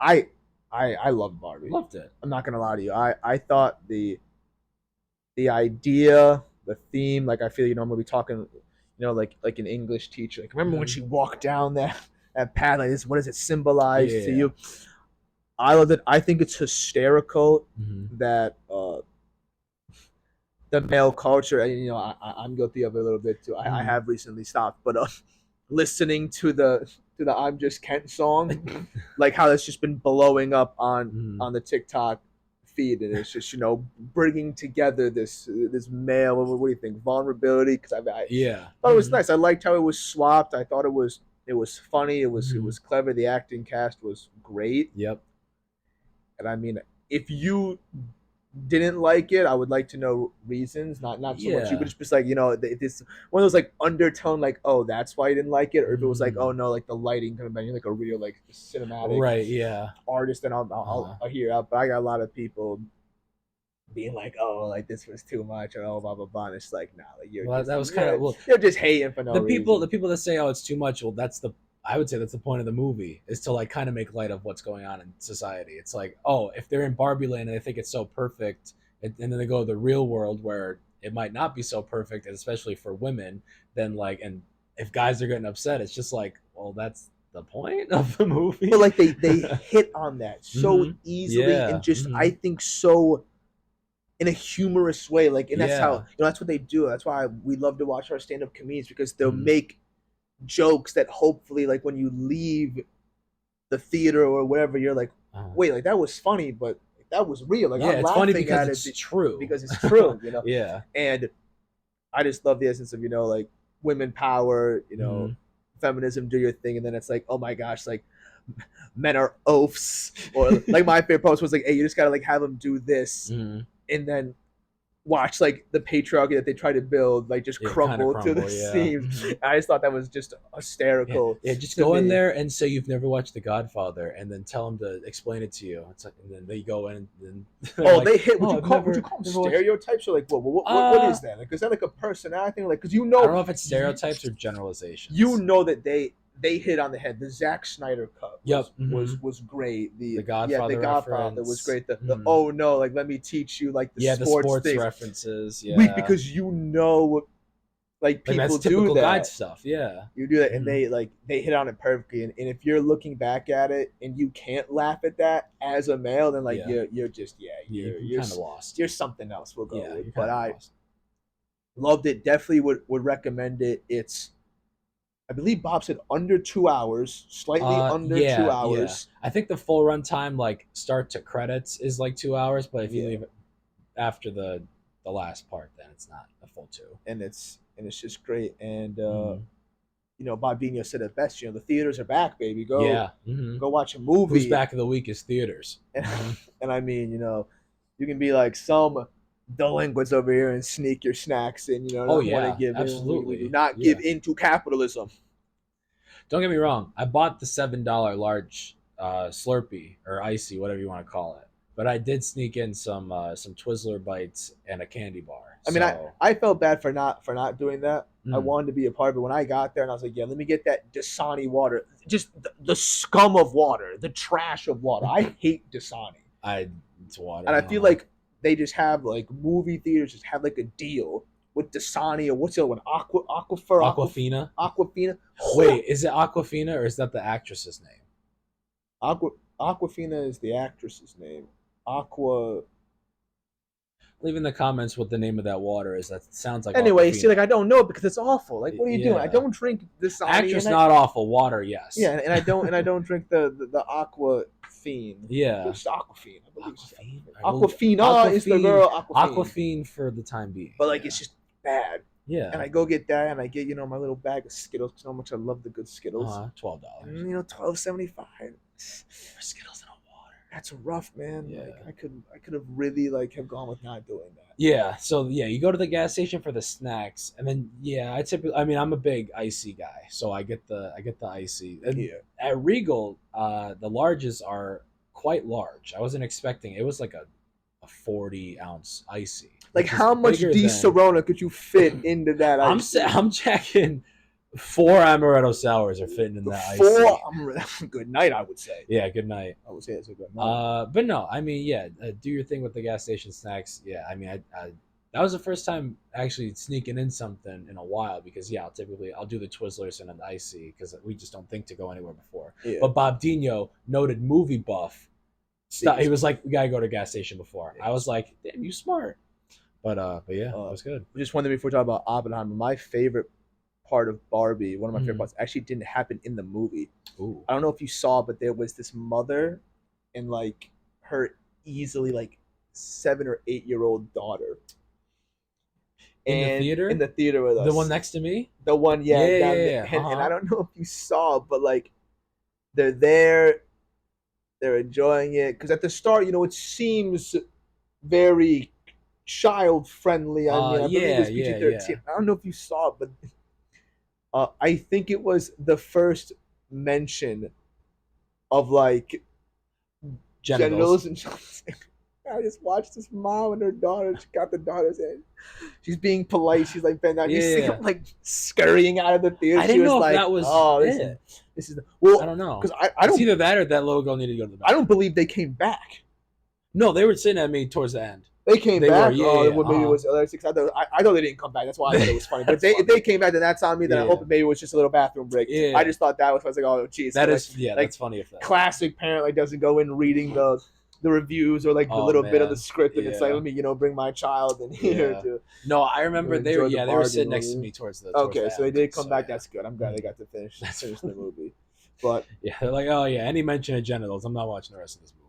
[SPEAKER 2] I I love Barbie.
[SPEAKER 1] loved it.
[SPEAKER 2] I'm not gonna lie to you. I thought the idea, the theme, like I feel I'm gonna be talking, like an English teacher. Like remember when she walked down that path like this? What does it symbolize to
[SPEAKER 1] Yeah.
[SPEAKER 2] you? I love it. I think it's hysterical
[SPEAKER 1] Mm-hmm.
[SPEAKER 2] that the male culture. And, I'm guilty of it a little bit too. I
[SPEAKER 1] Mm-hmm.
[SPEAKER 2] have recently stopped, but listening to the "I'm Just Kent" song, like how that's just been blowing up on
[SPEAKER 1] Mm-hmm.
[SPEAKER 2] on the TikTok feed, and it's just bringing together this male. What do you think? Vulnerability? Because I
[SPEAKER 1] Yeah.
[SPEAKER 2] thought it was
[SPEAKER 1] Mm-hmm.
[SPEAKER 2] nice. I liked how it was swapped. I thought it was funny.
[SPEAKER 1] Mm-hmm.
[SPEAKER 2] It was clever. The acting cast was great,
[SPEAKER 1] Yep.
[SPEAKER 2] and I mean, if you didn't like it, I would like to know reasons. Not so much you, but
[SPEAKER 1] Yeah.
[SPEAKER 2] just like this one of those like undertone, like oh that's why you didn't like it, or if it was like
[SPEAKER 1] Mm-hmm.
[SPEAKER 2] oh no, like the lighting could have been you're like a real like cinematic
[SPEAKER 1] Right. Yeah.
[SPEAKER 2] artist, then
[SPEAKER 1] Uh-huh.
[SPEAKER 2] I'll hear out. But I got a lot of people being like oh like this was too much or oh blah blah blah. And it's like nah, like
[SPEAKER 1] Well, that was kind of well.
[SPEAKER 2] you're just hating for no reason.
[SPEAKER 1] The people that say oh it's too much, well that's the I would say that's the point of the movie is to like kind of make light of what's going on in society. It's like oh if they're in Barbie Land and they think it's so perfect, and then they go to the real world where it might not be so perfect, and especially for women, then like and if guys are getting upset, it's just like well that's the point of the movie.
[SPEAKER 2] But like they hit on that so
[SPEAKER 1] Mm-hmm.
[SPEAKER 2] easily and
[SPEAKER 1] Yeah.
[SPEAKER 2] just
[SPEAKER 1] Mm-hmm.
[SPEAKER 2] I think so in a humorous way. Like, and that's how
[SPEAKER 1] Yeah.
[SPEAKER 2] that's what they do. That's why we love to watch our stand-up comedians because they'll
[SPEAKER 1] Mm-hmm.
[SPEAKER 2] make jokes that hopefully, like, when you leave the theater or whatever, you're like,
[SPEAKER 1] Uh-huh.
[SPEAKER 2] wait, like that was funny, but that was real. Like
[SPEAKER 1] Yeah,
[SPEAKER 2] I'm
[SPEAKER 1] it's funny
[SPEAKER 2] laughing
[SPEAKER 1] because
[SPEAKER 2] at it
[SPEAKER 1] it's true.
[SPEAKER 2] because it's true,
[SPEAKER 1] Yeah.
[SPEAKER 2] And I just love the essence of like women power,
[SPEAKER 1] Mm-hmm.
[SPEAKER 2] feminism, do your thing, and then it's like, oh my gosh, like men are oafs, or like my favorite post was like, hey, you just gotta like have them do this,
[SPEAKER 1] Mm-hmm.
[SPEAKER 2] and then watch like the patriarchy that they try to build like just
[SPEAKER 1] Yeah, kind of
[SPEAKER 2] crumble to the
[SPEAKER 1] crumble. Yeah.
[SPEAKER 2] seams.
[SPEAKER 1] Mm-hmm.
[SPEAKER 2] I just thought that was just
[SPEAKER 1] Yeah,
[SPEAKER 2] hysterical
[SPEAKER 1] yeah. Just
[SPEAKER 2] to
[SPEAKER 1] go in
[SPEAKER 2] me.
[SPEAKER 1] there and say you've never watched The Godfather, and then tell them to explain it to you. It's like, and then they go in, and they're
[SPEAKER 2] Oh,
[SPEAKER 1] like,
[SPEAKER 2] they hit.
[SPEAKER 1] "Oh, I've
[SPEAKER 2] Would you
[SPEAKER 1] never,
[SPEAKER 2] call them
[SPEAKER 1] never watched."
[SPEAKER 2] stereotypes or like what
[SPEAKER 1] Uh,
[SPEAKER 2] is that? Like is that like a personality thing? Like because
[SPEAKER 1] I don't know if it's stereotypes or generalizations.
[SPEAKER 2] that they hit on the head. The Zack Snyder cut
[SPEAKER 1] Yep. Mm-hmm.
[SPEAKER 2] was great.
[SPEAKER 1] The
[SPEAKER 2] The
[SPEAKER 1] Godfather
[SPEAKER 2] Godfather was
[SPEAKER 1] reference.
[SPEAKER 2] great. The
[SPEAKER 1] Mm-hmm.
[SPEAKER 2] oh no, like let me teach you like the
[SPEAKER 1] Yeah, the
[SPEAKER 2] sports
[SPEAKER 1] sports
[SPEAKER 2] things.
[SPEAKER 1] references.
[SPEAKER 2] Weak
[SPEAKER 1] Yeah,
[SPEAKER 2] because like
[SPEAKER 1] like
[SPEAKER 2] people
[SPEAKER 1] that's
[SPEAKER 2] do
[SPEAKER 1] typical guide
[SPEAKER 2] that.
[SPEAKER 1] stuff. Yeah.
[SPEAKER 2] You do that, and
[SPEAKER 1] Mm-hmm.
[SPEAKER 2] they hit on it perfectly. And if you're looking back at it and you can't laugh at that as a male, then like
[SPEAKER 1] Yeah.
[SPEAKER 2] you're just
[SPEAKER 1] Yeah, you're kind of lost.
[SPEAKER 2] you're something else. We'll go
[SPEAKER 1] Yeah,
[SPEAKER 2] with.
[SPEAKER 1] you're
[SPEAKER 2] But
[SPEAKER 1] kind of
[SPEAKER 2] I
[SPEAKER 1] lost.
[SPEAKER 2] loved it. Definitely would recommend it. It's I believe Bob said under 2 hours, slightly under two
[SPEAKER 1] Yeah, yeah.
[SPEAKER 2] hours.
[SPEAKER 1] I think the full runtime, like start to credits, is like 2 hours. But if you
[SPEAKER 2] Yeah,
[SPEAKER 1] leave it after the last part, then it's not a full two.
[SPEAKER 2] and it's just great. And
[SPEAKER 1] Mm-hmm.
[SPEAKER 2] Bob Dino said it best. The theaters are back, baby.
[SPEAKER 1] Yeah. Mm-hmm.
[SPEAKER 2] Go watch a
[SPEAKER 1] Who's
[SPEAKER 2] movie.
[SPEAKER 1] back of the week is theaters.
[SPEAKER 2] And,
[SPEAKER 1] Mm-hmm.
[SPEAKER 2] and I mean, you can be like some delinquents over here and sneak your snacks in.
[SPEAKER 1] Oh
[SPEAKER 2] Don't want to
[SPEAKER 1] yeah,
[SPEAKER 2] give in. We do
[SPEAKER 1] absolutely.
[SPEAKER 2] not give
[SPEAKER 1] Yeah.
[SPEAKER 2] in to capitalism.
[SPEAKER 1] Don't get me wrong. I bought the $7 large Slurpee or icy, whatever you want to call it. But I did sneak in some Twizzler bites and a candy bar.
[SPEAKER 2] I mean,
[SPEAKER 1] So
[SPEAKER 2] I felt bad for not doing that. I
[SPEAKER 1] mm,
[SPEAKER 2] wanted to be a part, but when I got there and I was like, yeah, let me get that Dasani water, just the scum of water, the trash of water. I hate Dasani,
[SPEAKER 1] I it's water.
[SPEAKER 2] and
[SPEAKER 1] I
[SPEAKER 2] I
[SPEAKER 1] don't
[SPEAKER 2] feel
[SPEAKER 1] know.
[SPEAKER 2] like they just have like movie theaters just have like a deal with Dasani or what's the other one,
[SPEAKER 1] Aquafina.
[SPEAKER 2] Aquafina.
[SPEAKER 1] Wait, is it Aquafina or is that the actress's name?
[SPEAKER 2] Aqua Aquafina is the actress's name. Aqua.
[SPEAKER 1] Leave in the comments what the name of that water is. That sounds like
[SPEAKER 2] Anyway, see, like
[SPEAKER 1] Aquafina.
[SPEAKER 2] I don't know because it's awful. Like, what are you doing? I
[SPEAKER 1] Yeah.
[SPEAKER 2] don't drink Dasani,
[SPEAKER 1] Actress
[SPEAKER 2] and I
[SPEAKER 1] not awful. Water,
[SPEAKER 2] yeah,
[SPEAKER 1] yes.
[SPEAKER 2] and I don't drink the Aqua Fiend. I think
[SPEAKER 1] Yeah.
[SPEAKER 2] it's Aquafina. I believe it's
[SPEAKER 1] Aquafina. Well,
[SPEAKER 2] Aquafina is the
[SPEAKER 1] Aquafine.
[SPEAKER 2] girl Aquafina.
[SPEAKER 1] Aquafine for the time being.
[SPEAKER 2] But like,
[SPEAKER 1] Yeah.
[SPEAKER 2] it's just bad. And
[SPEAKER 1] Yeah.
[SPEAKER 2] I go get that, and I get my little bag of Skittles because how much I love the good Skittles.
[SPEAKER 1] $12.
[SPEAKER 2] And $12.75.
[SPEAKER 1] For Skittles and a water.
[SPEAKER 2] That's rough, man.
[SPEAKER 1] Yeah.
[SPEAKER 2] Like I could have really like have gone with not doing that.
[SPEAKER 1] Yeah. So yeah, you go to the gas station for the snacks, and then yeah, I mean, I'm a big icy guy, so I get the icy. And
[SPEAKER 2] Yeah.
[SPEAKER 1] at Regal, the larges are quite large. I wasn't expecting it was like a 40-ounce icy,
[SPEAKER 2] Like,
[SPEAKER 1] which is
[SPEAKER 2] how much
[SPEAKER 1] bigger
[SPEAKER 2] D
[SPEAKER 1] than
[SPEAKER 2] Serona could you fit into that ice?
[SPEAKER 1] I'm checking. 4 amaretto sours are fitting in that icy.
[SPEAKER 2] Good night, I would say.
[SPEAKER 1] Yeah, good night.
[SPEAKER 2] I would say it's a good night.
[SPEAKER 1] But no, I mean, yeah, do your thing with the gas station snacks. Yeah, I mean, I that was the first time actually sneaking in something in a while because yeah, I'll do the Twizzlers and an icy because we just don't think to go anywhere before.
[SPEAKER 2] Yeah.
[SPEAKER 1] But Bob Dino, noted movie buff, he was like, we gotta go to a gas station before. I was like, damn, you smart. But yeah, it was good.
[SPEAKER 2] Just one thing before we talk about Oppenheimer, my favorite part of Barbie, one of my favorite
[SPEAKER 1] Mhm.
[SPEAKER 2] parts, actually didn't happen in the movie.
[SPEAKER 1] Ooh.
[SPEAKER 2] I don't know if you saw, but there was this mother and like her easily like 7 or 8 year old daughter.
[SPEAKER 1] In the
[SPEAKER 2] And
[SPEAKER 1] theater?
[SPEAKER 2] in the theater with us.
[SPEAKER 1] The one next to me?
[SPEAKER 2] The one, yeah,
[SPEAKER 1] Yeah,
[SPEAKER 2] down
[SPEAKER 1] yeah,
[SPEAKER 2] there.
[SPEAKER 1] yeah.
[SPEAKER 2] And I don't know if you saw, but like they're there, they're enjoying it. Because at the start, it seems very child friendly. I mean, I believe
[SPEAKER 1] Yeah,
[SPEAKER 2] it's
[SPEAKER 1] yeah,
[SPEAKER 2] PG-13.
[SPEAKER 1] yeah.
[SPEAKER 2] I don't know if you saw it, but I think it was the first mention of like
[SPEAKER 1] Genitals.
[SPEAKER 2] genitals and something. I just watched this mom and her daughter. She got the daughter's head. She's being polite. She's like bent down. You see
[SPEAKER 1] Yeah.
[SPEAKER 2] them like scurrying out of the theater.
[SPEAKER 1] I
[SPEAKER 2] She
[SPEAKER 1] didn't
[SPEAKER 2] was
[SPEAKER 1] know if
[SPEAKER 2] like,
[SPEAKER 1] that was
[SPEAKER 2] "Oh,
[SPEAKER 1] it.
[SPEAKER 2] this is the
[SPEAKER 1] I don't know.
[SPEAKER 2] because I
[SPEAKER 1] It's
[SPEAKER 2] don't
[SPEAKER 1] either that or that little girl needed to go to the
[SPEAKER 2] I
[SPEAKER 1] bathroom.
[SPEAKER 2] don't believe they came back.
[SPEAKER 1] No, they were sitting at me towards the end.
[SPEAKER 2] They came
[SPEAKER 1] They
[SPEAKER 2] back.
[SPEAKER 1] were, yeah,
[SPEAKER 2] Oh,
[SPEAKER 1] yeah,
[SPEAKER 2] well, maybe it was other six. I thought they didn't come back. That's why I thought it was funny. But if they came back, then that's on me. Then I hope maybe it was just a little bathroom break.
[SPEAKER 1] Yeah.
[SPEAKER 2] I just thought that was. I was like, oh, geez.
[SPEAKER 1] That
[SPEAKER 2] like,
[SPEAKER 1] is, yeah,
[SPEAKER 2] like,
[SPEAKER 1] that's funny if that.
[SPEAKER 2] Classic parent like doesn't go in reading the reviews or like the little bit of the script, and it's like, let me bring my child in here to.
[SPEAKER 1] No, I remember they were sitting next to me towards the.
[SPEAKER 2] Okay, so they did come back.
[SPEAKER 1] Yeah.
[SPEAKER 2] That's good. I'm glad they got to finish the movie. But
[SPEAKER 1] yeah, they're like, oh yeah, any mention of genitals, I'm not watching the rest of this movie.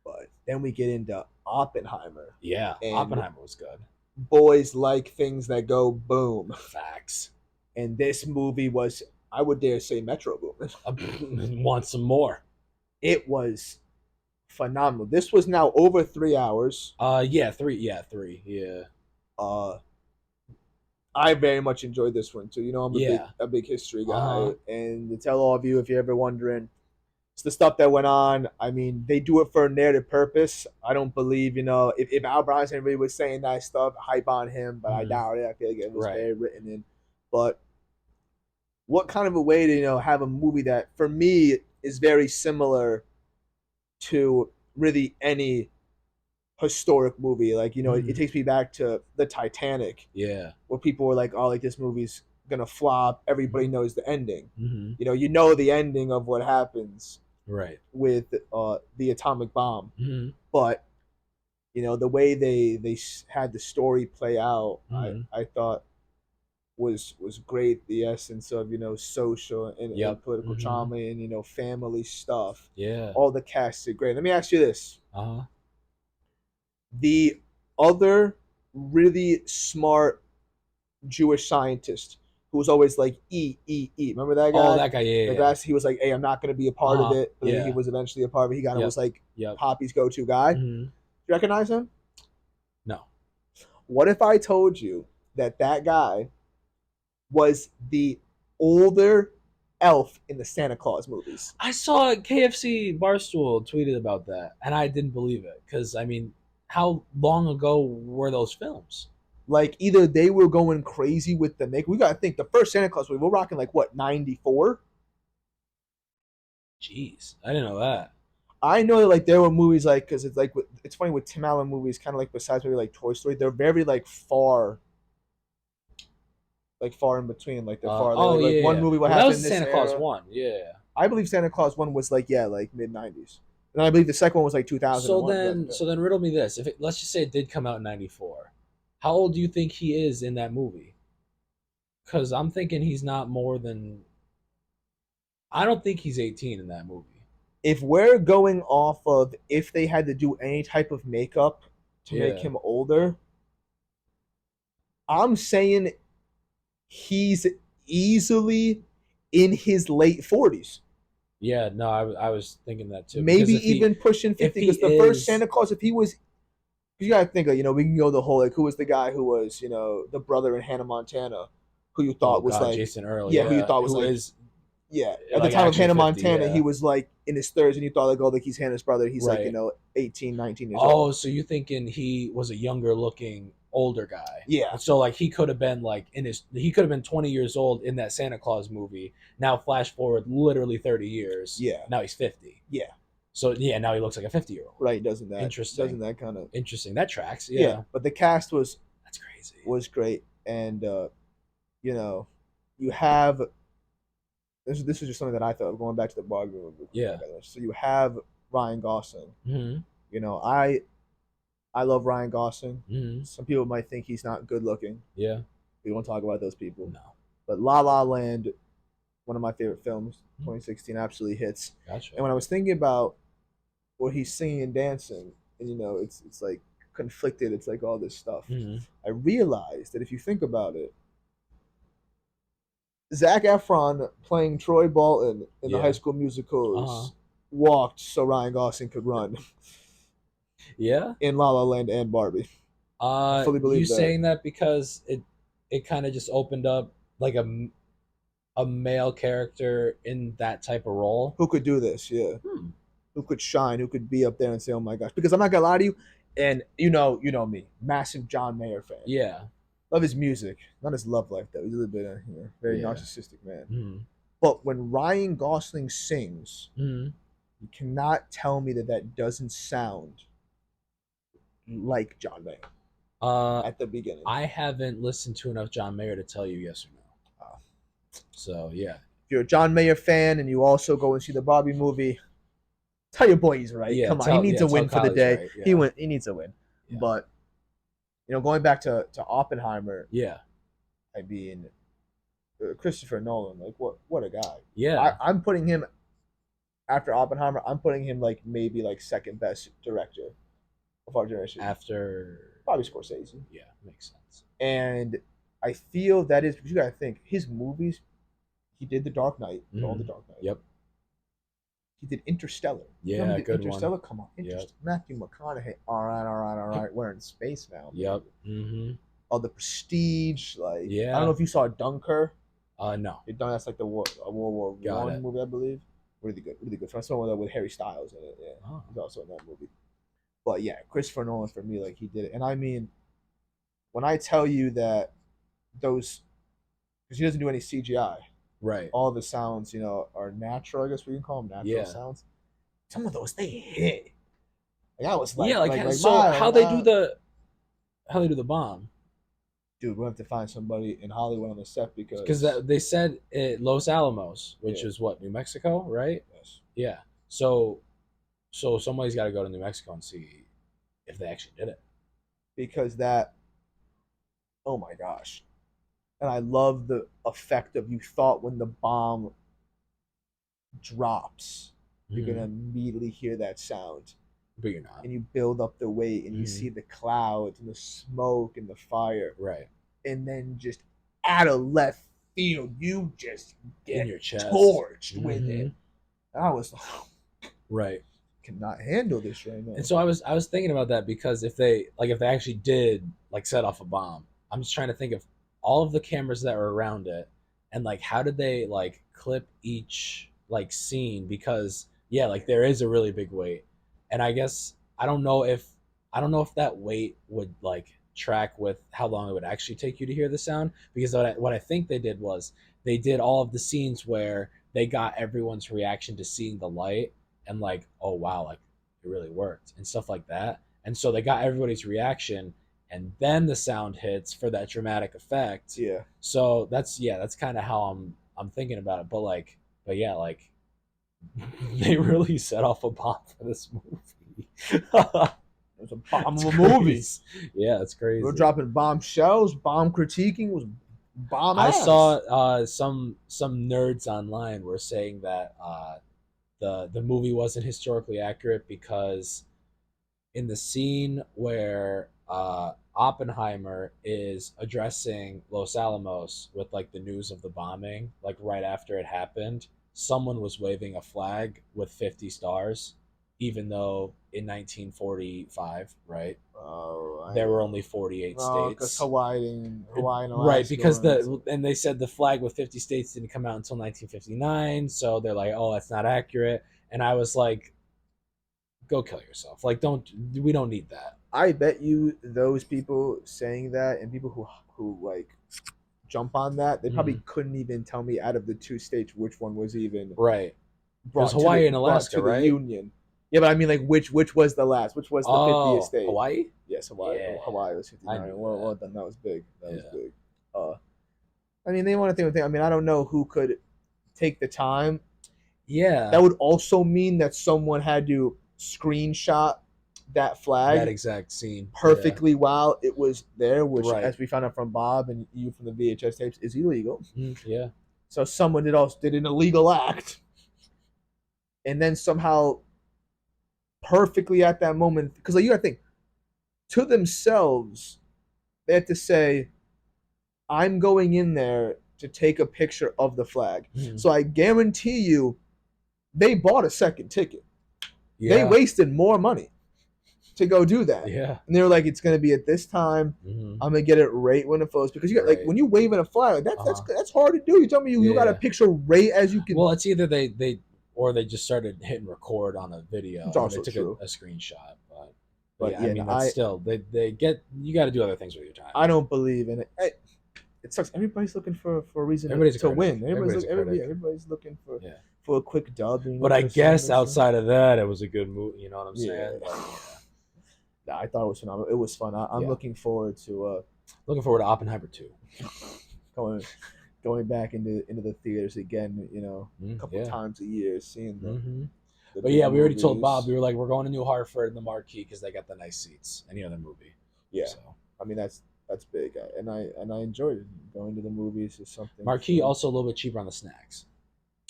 [SPEAKER 2] But then we get into Oppenheimer.
[SPEAKER 1] Yeah, Oppenheimer was good.
[SPEAKER 2] Boys like things that go boom.
[SPEAKER 1] Facts.
[SPEAKER 2] And this movie was, I would dare say, Metro Boomin.
[SPEAKER 1] Want some more?
[SPEAKER 2] It was phenomenal. This was now over 3 hours.
[SPEAKER 1] Yeah, three. Yeah.
[SPEAKER 2] I very much enjoyed this one too. I'm a big history guy, and to tell all of you, if you're ever wondering, it's the stuff that went on. I mean, they do it for a narrative purpose. I don't believe, if Albert Einstein really was saying that stuff, hype on him, but I doubt it. I feel like it was very written in. But what kind of a way to, have a movie that, for me, is very similar to really any historic movie. Like, it takes me back to the Titanic.
[SPEAKER 1] Yeah.
[SPEAKER 2] Where people were like, oh, like this movie's gonna flop. Everybody knows the ending. Mm-hmm. The ending of what happens.
[SPEAKER 1] Right.
[SPEAKER 2] With the atomic bomb.
[SPEAKER 1] Mm-hmm.
[SPEAKER 2] But, the way they had the story play out, I thought was great. The essence of, social and political trauma and, family stuff.
[SPEAKER 1] Yeah.
[SPEAKER 2] All the cast did great. Let me ask you this.
[SPEAKER 1] Uh-huh.
[SPEAKER 2] The other really smart Jewish scientist who was always like, eat. Remember that guy?
[SPEAKER 1] Oh, that guy, yeah.
[SPEAKER 2] The guy, he was like, hey, I'm not going to be a part of it. But then he was eventually a part of it. He kind of was like Poppy's go-to guy. Mm-hmm. Do you recognize him?
[SPEAKER 1] No.
[SPEAKER 2] What if I told you that guy was the older elf in the Santa Claus movies?
[SPEAKER 1] I saw KFC Barstool tweeted about that, and I didn't believe it. Because, I mean, how long ago were those films?
[SPEAKER 2] Like either they were going crazy with the make. We gotta think the first Santa Claus movie, we're rocking like what, 94?
[SPEAKER 1] Jeez, I didn't know that.
[SPEAKER 2] I know that like there were movies like because it's like it's funny with Tim Allen movies, kind of like besides maybe like Toy Story, they're very like far in between. Like they're far
[SPEAKER 1] Oh
[SPEAKER 2] like
[SPEAKER 1] yeah,
[SPEAKER 2] one
[SPEAKER 1] yeah.
[SPEAKER 2] movie what
[SPEAKER 1] Well, that
[SPEAKER 2] happened
[SPEAKER 1] was
[SPEAKER 2] in
[SPEAKER 1] the
[SPEAKER 2] this
[SPEAKER 1] Santa Claus
[SPEAKER 2] era.
[SPEAKER 1] one. Yeah.
[SPEAKER 2] I believe Santa Claus one was like yeah like mid 90s, and I believe the second one was like
[SPEAKER 1] So
[SPEAKER 2] 2001.
[SPEAKER 1] then, so then, riddle me this: if it, let's just say it did come out in '94, how old do you think he is in that movie? Because I'm thinking he's not more than. I don't think he's 18 in that movie.
[SPEAKER 2] If we're going off of if they had to do any type of makeup to make
[SPEAKER 1] Yeah.
[SPEAKER 2] him older, I'm saying he's easily in his late 40s.
[SPEAKER 1] Yeah. No, I was thinking that too.
[SPEAKER 2] Maybe
[SPEAKER 1] Because
[SPEAKER 2] even pushing
[SPEAKER 1] if
[SPEAKER 2] 50
[SPEAKER 1] he
[SPEAKER 2] because the first
[SPEAKER 1] is,
[SPEAKER 2] Santa Claus, if he was, you gotta think of, we can go the whole, like, who was the guy who was, the brother in Hannah Montana, who you
[SPEAKER 1] oh
[SPEAKER 2] thought was
[SPEAKER 1] god,
[SPEAKER 2] like,
[SPEAKER 1] Jason Earl,
[SPEAKER 2] yeah, who you
[SPEAKER 1] yeah,
[SPEAKER 2] thought was
[SPEAKER 1] who
[SPEAKER 2] like,
[SPEAKER 1] is
[SPEAKER 2] yeah, at the
[SPEAKER 1] like
[SPEAKER 2] time of
[SPEAKER 1] actually
[SPEAKER 2] Hannah
[SPEAKER 1] 50,
[SPEAKER 2] Montana, he
[SPEAKER 1] yeah,
[SPEAKER 2] was like in his 30s, and you thought, like, oh, like he's Hannah's brother. He's like,
[SPEAKER 1] right.
[SPEAKER 2] 18, 19 years old.
[SPEAKER 1] Oh, so you thinking he was a younger looking older guy?
[SPEAKER 2] Yeah,
[SPEAKER 1] And so like he could have been like he could have been 20 years old in that Santa Claus movie. Now flash forward literally 30 years.
[SPEAKER 2] yeah,
[SPEAKER 1] Now he's 50.
[SPEAKER 2] yeah.
[SPEAKER 1] So yeah, now he looks like a 50-year-old.
[SPEAKER 2] Right, doesn't
[SPEAKER 1] Interesting.
[SPEAKER 2] that kind of,
[SPEAKER 1] Interesting. That tracks.
[SPEAKER 2] yeah.
[SPEAKER 1] Yeah.
[SPEAKER 2] But the cast
[SPEAKER 1] That's crazy.
[SPEAKER 2] was great, and you know, you have this is just something that I thought of going back to the Barbie movie.
[SPEAKER 1] Yeah.
[SPEAKER 2] So you have Ryan Gosling.
[SPEAKER 1] Mhm.
[SPEAKER 2] I love Ryan Gosling.
[SPEAKER 1] Mhm.
[SPEAKER 2] Some people might think he's not good looking.
[SPEAKER 1] Yeah.
[SPEAKER 2] We won't talk about those people.
[SPEAKER 1] No.
[SPEAKER 2] But La La Land, one of my favorite films,
[SPEAKER 1] Mhm.
[SPEAKER 2] 2016, absolutely hits.
[SPEAKER 1] Gotcha.
[SPEAKER 2] And when I was thinking about what he's singing and dancing, and it's like conflicted. It's like all this stuff.
[SPEAKER 1] Mhm.
[SPEAKER 2] I realized that if you think about it, Zac Efron playing Troy Bolton in the High
[SPEAKER 1] Yeah.
[SPEAKER 2] School
[SPEAKER 1] Uh-huh.
[SPEAKER 2] Musicals walked so Ryan Gosling could run
[SPEAKER 1] Yeah.
[SPEAKER 2] in La La Land and Barbie. I fully
[SPEAKER 1] You
[SPEAKER 2] believe that.
[SPEAKER 1] saying that because it kind of just opened up like a male character in that type of role.
[SPEAKER 2] Who could do this? Yeah.
[SPEAKER 1] Hmm.
[SPEAKER 2] Who could shine? Who could be up there and say, "Oh my gosh"? Because I'm not gonna lie to you, and me, massive John Mayer fan.
[SPEAKER 1] Yeah.
[SPEAKER 2] Love his music, not his love life though. He's a little bit, very
[SPEAKER 1] Yeah.
[SPEAKER 2] narcissistic man.
[SPEAKER 1] Hmm.
[SPEAKER 2] But when Ryan Gosling sings,
[SPEAKER 1] Hmm.
[SPEAKER 2] you cannot tell me that that doesn't sound like John Mayer
[SPEAKER 1] Uh,
[SPEAKER 2] at the beginning.
[SPEAKER 1] I haven't listened to enough John Mayer to tell you yes or no.
[SPEAKER 2] Uh,
[SPEAKER 1] So yeah.
[SPEAKER 2] if you're a John Mayer fan and you also go and see the Barbie movie, tell your boy he's right. Come on, he needs a
[SPEAKER 1] Tell
[SPEAKER 2] win for the
[SPEAKER 1] Kylie's
[SPEAKER 2] day.
[SPEAKER 1] right. Yeah.
[SPEAKER 2] He needs a win.
[SPEAKER 1] Yeah.
[SPEAKER 2] But going back to Oppenheimer,
[SPEAKER 1] Yeah.
[SPEAKER 2] I mean, Christopher Nolan, like what a guy.
[SPEAKER 1] Yeah.
[SPEAKER 2] I'm putting him after Oppenheimer. I'm putting him like maybe like second best director of our generation,
[SPEAKER 1] After.
[SPEAKER 2] probably Scorsese.
[SPEAKER 1] Yeah, makes sense.
[SPEAKER 2] And I feel that is, you gotta think his movies. He did The Dark Knight, all The
[SPEAKER 1] Mm-hmm.
[SPEAKER 2] Dark Knight.
[SPEAKER 1] Yep.
[SPEAKER 2] He did Interstellar.
[SPEAKER 1] Yeah,
[SPEAKER 2] He did
[SPEAKER 1] good one.
[SPEAKER 2] Interstellar. Come on,
[SPEAKER 1] Yep.
[SPEAKER 2] Matthew McConaughey. All right, all right, all right. We're in space now.
[SPEAKER 1] Yep. Mm-hmm.
[SPEAKER 2] Oh, The Prestige. Like I don't know
[SPEAKER 1] Yeah.
[SPEAKER 2] if you saw Dunkirk.
[SPEAKER 1] No.
[SPEAKER 2] That's like the World War
[SPEAKER 1] Got
[SPEAKER 2] One
[SPEAKER 1] it.
[SPEAKER 2] movie, I believe. Really good, really good. I saw one with Harry Styles in it. Yeah,
[SPEAKER 1] Oh.
[SPEAKER 2] he's also in that movie. But yeah, Christopher Nolan for me, like he did it. And I mean, when I tell you that those, because he doesn't do any CGI,
[SPEAKER 1] Right.
[SPEAKER 2] all the sounds, are natural. I guess we can call them natural
[SPEAKER 1] Yeah.
[SPEAKER 2] sounds. Some of those they hit. Like I was like,
[SPEAKER 1] Yeah. Like so,
[SPEAKER 2] my,
[SPEAKER 1] how they do the bomb?
[SPEAKER 2] dude, we have to find somebody in Hollywood on the set
[SPEAKER 1] Because
[SPEAKER 2] because
[SPEAKER 1] they said Los Alamos, which
[SPEAKER 2] yeah,
[SPEAKER 1] is what, New Mexico, right?
[SPEAKER 2] yes,
[SPEAKER 1] Yeah. So somebody's got to go to New Mexico and see if they actually did it.
[SPEAKER 2] because that, oh my gosh, and I love the effect of you thought when the bomb drops, you're gonna
[SPEAKER 1] Mm-hmm.
[SPEAKER 2] immediately hear that sound,
[SPEAKER 1] But you're not.
[SPEAKER 2] and you build up the weight, and you
[SPEAKER 1] Mm-hmm.
[SPEAKER 2] see the clouds and the smoke and the fire,
[SPEAKER 1] Right.
[SPEAKER 2] and then just out of left field, you just
[SPEAKER 1] In
[SPEAKER 2] get
[SPEAKER 1] your chest.
[SPEAKER 2] torched with
[SPEAKER 1] Mm-hmm.
[SPEAKER 2] it. And I was
[SPEAKER 1] Right.
[SPEAKER 2] cannot handle this right now.
[SPEAKER 1] And so I was thinking about that because if they actually did like set off a bomb, I'm just trying to think of all of the cameras that were around it and like how did they like clip each like scene because yeah, like there is a really big weight. And I guess I don't know if that weight would like track with how long it would actually take you to hear the sound. Because what I think they did was they did all of the scenes where they got everyone's reaction to seeing the light and like, oh wow, like it really worked and stuff like that. And so they got everybody's reaction, and then the sound hits for that dramatic effect.
[SPEAKER 2] Yeah.
[SPEAKER 1] So that's kind of how I'm thinking about it. But yeah, like they really set off a bomb for this movie.
[SPEAKER 2] It was a bomb of a movie.
[SPEAKER 1] Yeah, it's crazy.
[SPEAKER 2] We were dropping bombshells, bomb critiquing was bomb
[SPEAKER 1] I
[SPEAKER 2] ass.
[SPEAKER 1] saw some nerds online were saying that the movie wasn't historically accurate because in the scene where Oppenheimer is addressing Los Alamos with like the news of the bombing, like right after it happened, someone was waving a flag with 50 stars, even though in 1945, right, there were only 48 states.
[SPEAKER 2] Because Hawaii and Alaska,
[SPEAKER 1] right? Because and they said the flag with 50 states didn't come out until 1959, so they're like, oh, that's not accurate. And I was like, go kill yourself. Like, we don't need that.
[SPEAKER 2] I bet you those people saying that and people who like jump on that, they probably couldn't even tell me out of the two states which one was even
[SPEAKER 1] right.
[SPEAKER 2] Brought
[SPEAKER 1] to Hawaii and Alaska,
[SPEAKER 2] to
[SPEAKER 1] right?
[SPEAKER 2] The Union. Yeah, but I mean, like, which was the last? Which was the 50th state?
[SPEAKER 1] Hawaii?
[SPEAKER 2] Yes, Hawaii. Yeah. Hawaii was 59. Well done. That was big. That was big. I mean, they want to think. I mean, I don't know who could take the time.
[SPEAKER 1] Yeah.
[SPEAKER 2] That would also mean that someone had to screenshot that flag,
[SPEAKER 1] that exact scene,
[SPEAKER 2] perfectly while it was there, which, as we found out from Bob and you from the VHS tapes, is illegal.
[SPEAKER 1] Yeah.
[SPEAKER 2] So someone did an illegal act, and then somehow perfectly at that moment, because like you gotta think, to themselves, they had to say, I'm going in there to take a picture of the flag. So I guarantee you they bought a second ticket. Yeah. They wasted more money to go do that.
[SPEAKER 1] Yeah.
[SPEAKER 2] And they were like, it's gonna be at this time. I'm gonna get it right when it flows. Because you got like when you waving a flag, that's hard to do. You tell me you got a picture right as you can.
[SPEAKER 1] Well, it's either they just started hitting record on a video.
[SPEAKER 2] It's also
[SPEAKER 1] they took
[SPEAKER 2] true.
[SPEAKER 1] A screenshot, but yeah, I mean, that's still they get, you got to do other things with your time.
[SPEAKER 2] I don't believe in it. It sucks. Everybody's looking for a reason to win. Everybody's looking for a quick dub.
[SPEAKER 1] But I guess outside of that, it was a good movie. You know what I'm saying?
[SPEAKER 2] Nah, I thought it was phenomenal. It was fun. I'm looking forward to
[SPEAKER 1] Oppenheimer 2.
[SPEAKER 2] Going back into the theaters again. You know, a couple times a year, seeing them.
[SPEAKER 1] But yeah, we already told Bob, we were like, we're going to New Hartford in the marquee because they got the nice seats. Any other movie?
[SPEAKER 2] Yeah. So I mean that's big, and I enjoyed it. Going to the movies is something.
[SPEAKER 1] Marquee also a little bit cheaper on the snacks.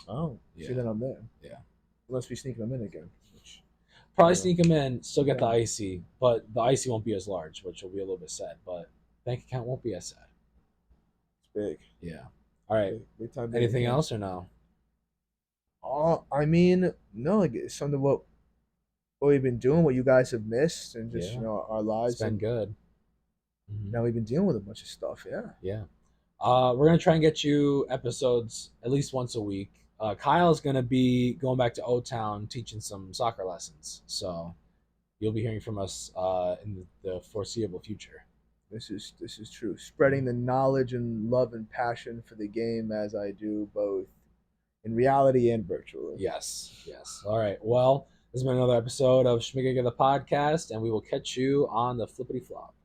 [SPEAKER 2] Oh, yeah. See, then I'm there.
[SPEAKER 1] Yeah.
[SPEAKER 2] Unless we sneak them in again.
[SPEAKER 1] Probably sneak them in. Still get the icy, but the icy won't be as large, which will be a little bit sad. But bank account won't be as sad.
[SPEAKER 2] It's big.
[SPEAKER 1] Yeah. All right. Big time. Anything else or no?
[SPEAKER 2] I mean, no. Like some of what we've been doing, what you guys have missed, and just our lives.
[SPEAKER 1] It's been good.
[SPEAKER 2] Now we've been dealing with a bunch of stuff. Yeah.
[SPEAKER 1] Yeah. We're gonna try and get you episodes at least once a week. Kyle's gonna be going back to O-Town teaching some soccer lessons, so you'll be hearing from us in the foreseeable future.
[SPEAKER 2] This is true. Spreading the knowledge and love and passion for the game as I do, both in reality and virtually.
[SPEAKER 1] Yes. All right. Well, this has been another episode of Schmegegge the podcast, and we will catch you on the flippity flop.